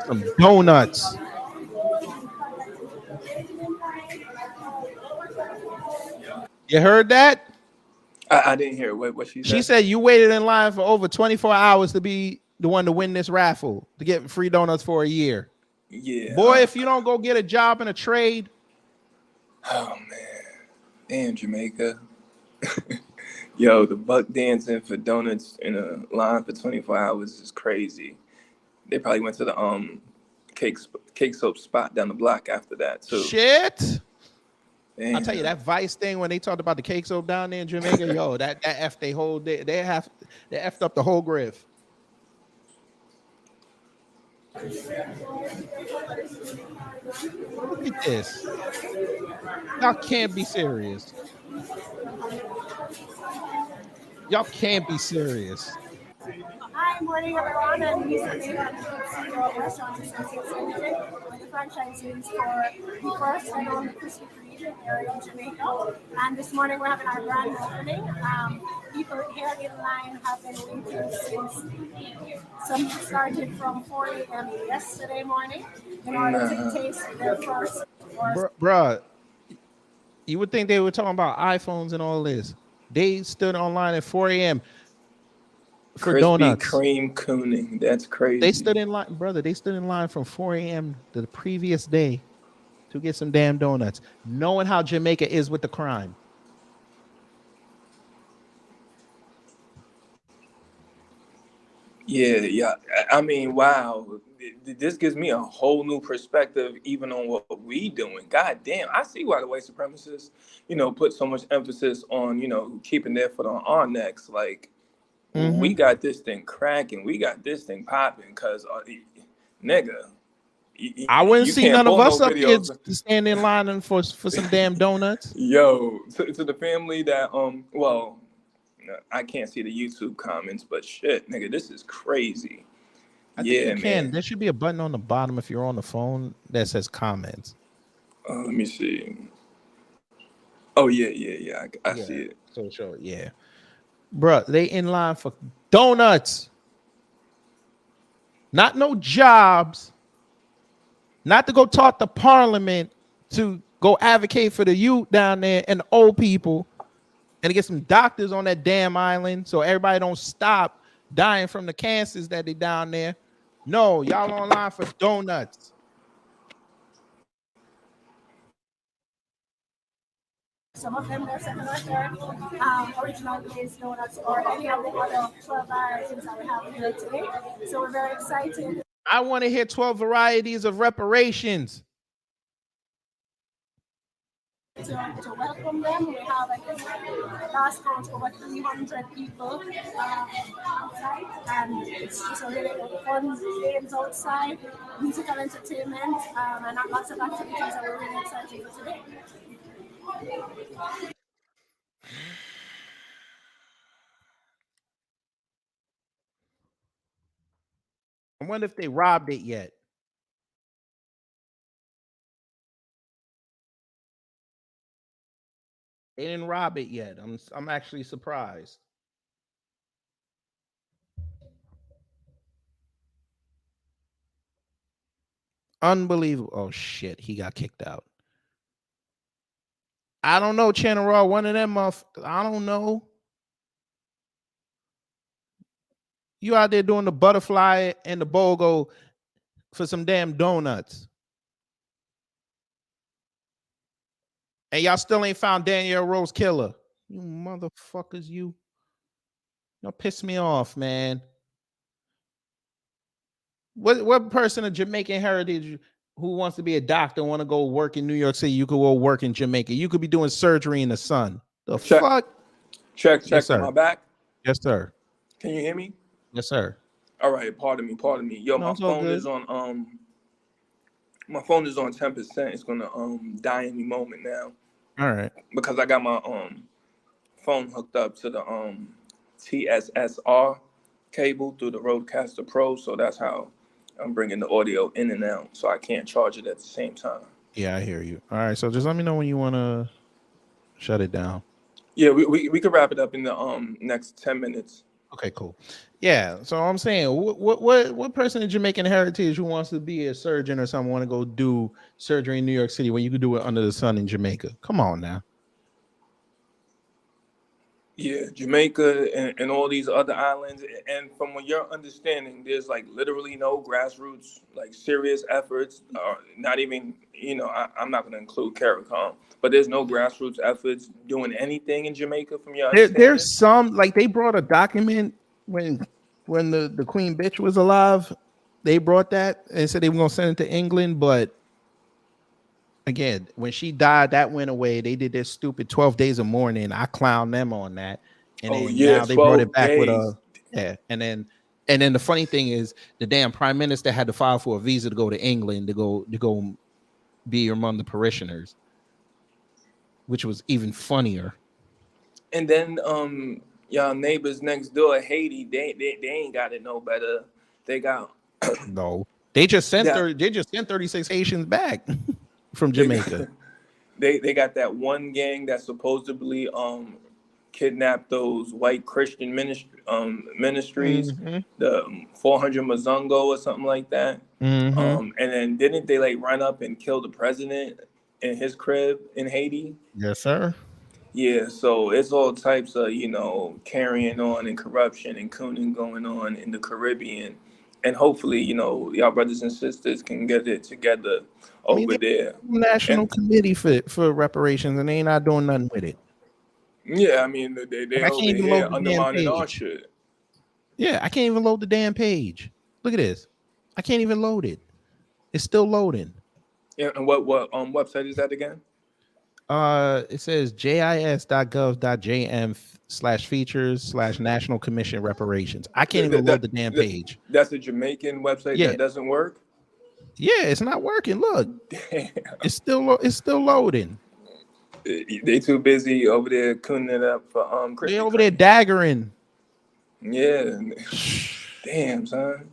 Some donuts. You heard that? I didn't hear what she said. She said you waited in line for over 24 hours to be the one to win this raffle, to get free donuts for a year. Yeah. Boy, if you don't go get a job in a trade. Oh, man. Damn, Jamaica. Yo, the buck dancing for donuts in a line for 24 hours is crazy. They probably went to the cake soap spot down the block after that, too. Shit. Damn. I'll tell you, that Vice thing when they talked about the cake soap down there in Jamaica, yo, that F they whole day. They effed up the whole griff. Look at this. Y'all can't be serious. Y'all can't be serious. Hi, morning everyone. I'm Lisa Lee, I'm the CEO of Restaurant Associates Limited. We're the franchisees for the first and only Krispy Kreme area in Jamaica. And this morning we're having our grand opening. People here in line have been waiting since some started from 4 a.m. yesterday morning in order to taste their first. Bruh, you would think they were talking about iPhones and all this. They stood online at 4 a.m. for Krispy donuts. Kreme cooning. That's crazy. They stood in line, brother. They stood in line from 4 a.m. the previous day to get some damn donuts, knowing how Jamaica is with the crime. Yeah. I mean, wow. This gives me a whole new perspective, even on what we doing. God damn, I see why the white supremacists, put so much emphasis on, keeping their foot on our necks. Like, we got this thing cracking, we got this thing popping, cause nigga, I wouldn't you see can't none of pull us no up here videos. to stand in line for some damn donuts. Yo, to the family that well, I can't see the YouTube comments, but shit, nigga, this is crazy. I think you can. There should be a button on the bottom if you're on the phone that says comments. Let me see. Oh yeah. I see it. So sure, yeah. Bruh, they in line for donuts. Not no jobs. Not to go talk to Parliament, to go advocate for the youth down there and the old people, and to get some doctors on that damn island so everybody don't stop dying from the cancers that they down there. No, y'all online for donuts. Some of them they're second or third original glazed donuts or any of the other 12 varieties that we have here today. So we're very excited. I want to hear 12 varieties of reparations. To welcome them, we have last count over 300 people outside, and it's just a really fun games outside, musical entertainment, and lots of activities that we're really excited for today. I wonder if they robbed it yet. They didn't rob it yet. I'm actually surprised. Unbelievable. Oh shit, he got kicked out. I don't know, Channel Raw, one of them I don't know. You out there doing the butterfly and the BOGO for some damn donuts. And y'all still ain't found Danielle Rose killer. You motherfuckers, y'all piss me off, man. What person of Jamaican heritage who wants to be a doctor want to go work in New York City? You could go work in Jamaica. You could be doing surgery in the sun. The fuck? Check Yes, sir. my back. Yes, sir. Can you hear me? Yes, sir. All right, pardon me. Yo, my phone is on 10%. It's gonna die any moment now. All right. Because I got my phone hooked up to the TSSR cable through the Rodecaster Pro, so that's how I'm bringing the audio in and out, so I can't charge it at the same time. Yeah, I hear you. All right, so just let me know when you want to shut it down. Yeah, we could wrap it up in the next 10 minutes. Okay, cool. Yeah, so I'm saying, what person of Jamaican heritage who wants to be a surgeon or something want to go do surgery in New York City when you could do it under the sun in Jamaica? Come on now. Yeah, Jamaica and all these other islands. And from what you're understanding, there's like literally no grassroots, like serious efforts, or not even, I'm not going to include CARICOM, but there's no grassroots efforts doing anything in Jamaica from your understanding? There's some, like they brought a document when the Queen Bitch was alive. They brought that and said they were going to send it to England, but again, when she died, that went away. They did their stupid 12 days of mourning. I clown them on that. And now they brought it back with and then the funny thing is the damn prime minister had to file for a visa to go to England to go be among the parishioners, which was even funnier. And then Y'all neighbors next door, Haiti, they ain't got it no better. They got No, they just sent yeah, 36 Haitians back from they Jamaica. got, they got that one gang that supposedly kidnapped those white Christian ministries, Mhm. the 400 Mazungo or something like that. Mhm. And then didn't they like run up and kill the president in his crib in Haiti? Yes, sir. Yeah, so it's all types of, carrying on and corruption and cooning going on in the Caribbean. And hopefully, y'all brothers and sisters can get it together I mean, over there. National And Committee for reparations, and they not doing nothing with it. yeah, I mean, Like, they I over can't even load here the damn undermining our page. shit. Yeah, I can't even load the damn page. Look at this. I can't even load it. It's still loading. Yeah, and what website is that again? It says jis.gov.jm/features/National Commission Reparations. I can't even load the damn page. That's a Jamaican website Yeah. that doesn't work. Yeah, it's not working. Look, Damn. it's still loading. They too busy over there cooning it up for Krispy They over Kreme. there daggering. Yeah. Damn, son.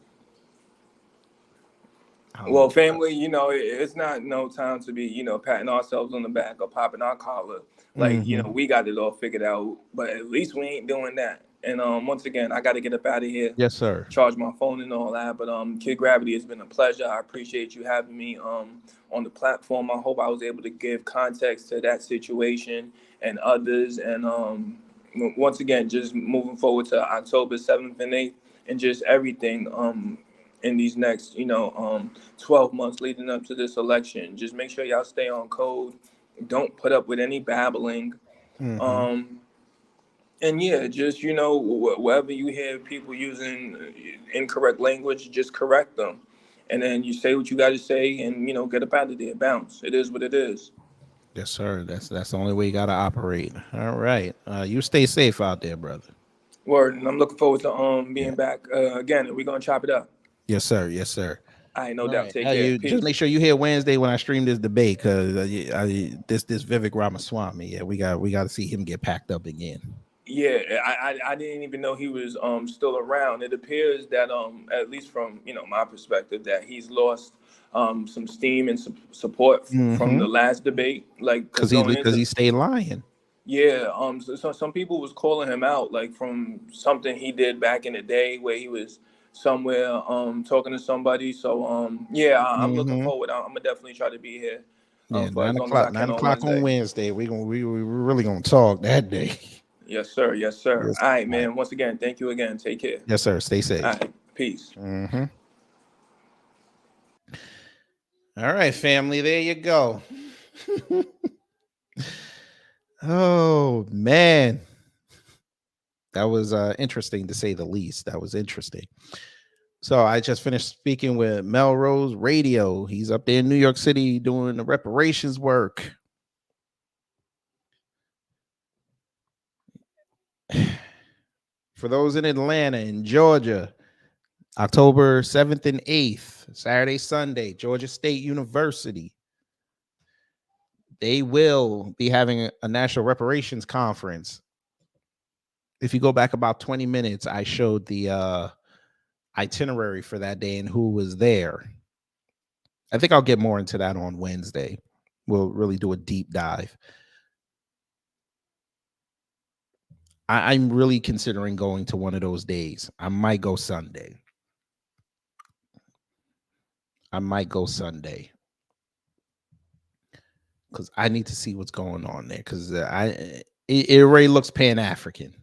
Well, family, it's not no time to be, patting ourselves on the back or popping our collar. Like, we got it all figured out, but at least we ain't doing that. And once again, I got to get up out of here. Yes, sir. Charge my phone and all that. But Kid Gravity, it's been a pleasure. I appreciate you having me on the platform. I hope I was able to give context to that situation and others. And once again, just moving forward to October 7th and 8th and just everything in these next 12 months leading up to this election. Just make sure y'all stay on code. Don't put up with any babbling. And yeah, just wherever you hear people using incorrect language, just correct them. And then you say what you got to say and get up out of there. Bounce. It is what it is. Yes, sir. That's the only way you gotta operate. All right. You stay safe out there, brother. Word. And I'm looking forward to being back again, and we're gonna chop it up. Yes, sir. Yes, sir. I no All doubt. right. Take care. You Peace. just make sure you hear Wednesday when I stream this debate, because this Vivek Ramaswamy. Yeah, we got to see him get packed up again. Yeah, I didn't even know he was still around. It appears that at least from my perspective that he's lost some steam and support from the last debate, like because he stayed lying. Yeah, so some people was calling him out like from something he did back in the day where he was somewhere talking to somebody. So yeah, I'm looking forward. I'm gonna definitely try to be here Yeah, for as long as I can 9 on o'clock on Wednesday. Wednesday. We're really gonna talk that day. Yes, sir. Yes, sir. Yes. All right, man. Once again, thank you again. Take care. Yes, sir. Stay safe. All right. Peace. All right, family. There you go. Oh man, that was interesting to say the least. That was interesting. So I just finished speaking with Melrose Radio. He's up there in New York City doing the reparations work. For those in Atlanta and Georgia, October 7th and 8th, Saturday, Sunday, Georgia State University. They will be having a national reparations conference. If you go back about 20 minutes, I showed the itinerary for that day and who was there. I think I'll get more into that on Wednesday. We'll really do a deep dive. I'm really considering going to one of those days. I might go Sunday. Because I need to see what's going on there. Because it already looks Pan-African.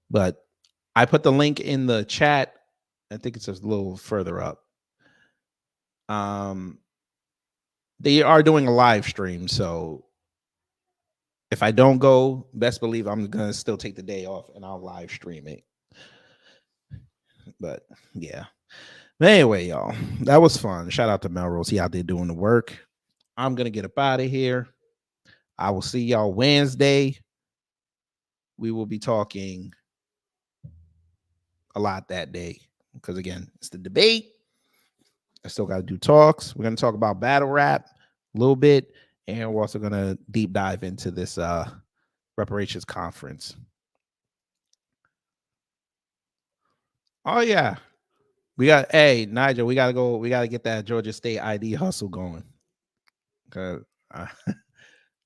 But I put the link in the chat. I think it's a little further up. They are doing a live stream, so if I don't go, best believe I'm gonna still take the day off and I'll live stream it. But yeah. But anyway, y'all, that was fun. Shout out to Melrose. He out there doing the work. I'm gonna get up out of here. I will see y'all Wednesday. We will be talking a lot that day because again, it's the debate. I still got to do talks. We're going to talk about battle rap a little bit, and we're also going to deep dive into this Reparations conference. Oh yeah. Hey Nigel, we gotta get that Georgia State ID hustle going. Cause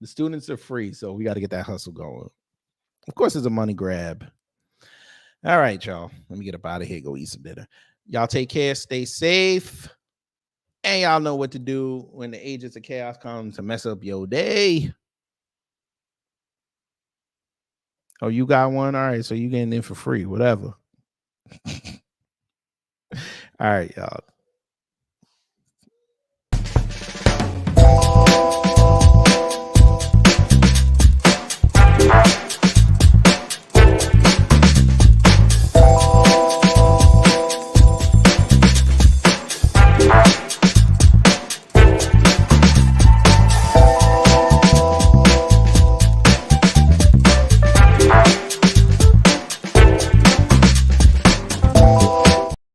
the students are free, so we gotta get that hustle going. Of course, it's a money grab. All right, y'all. Let me get up out of here, go eat some dinner. Y'all take care, stay safe. And y'all know what to do when the agents of chaos come to mess up your day. Oh, you got one? All right, so you getting in for free, whatever. All right, y'all.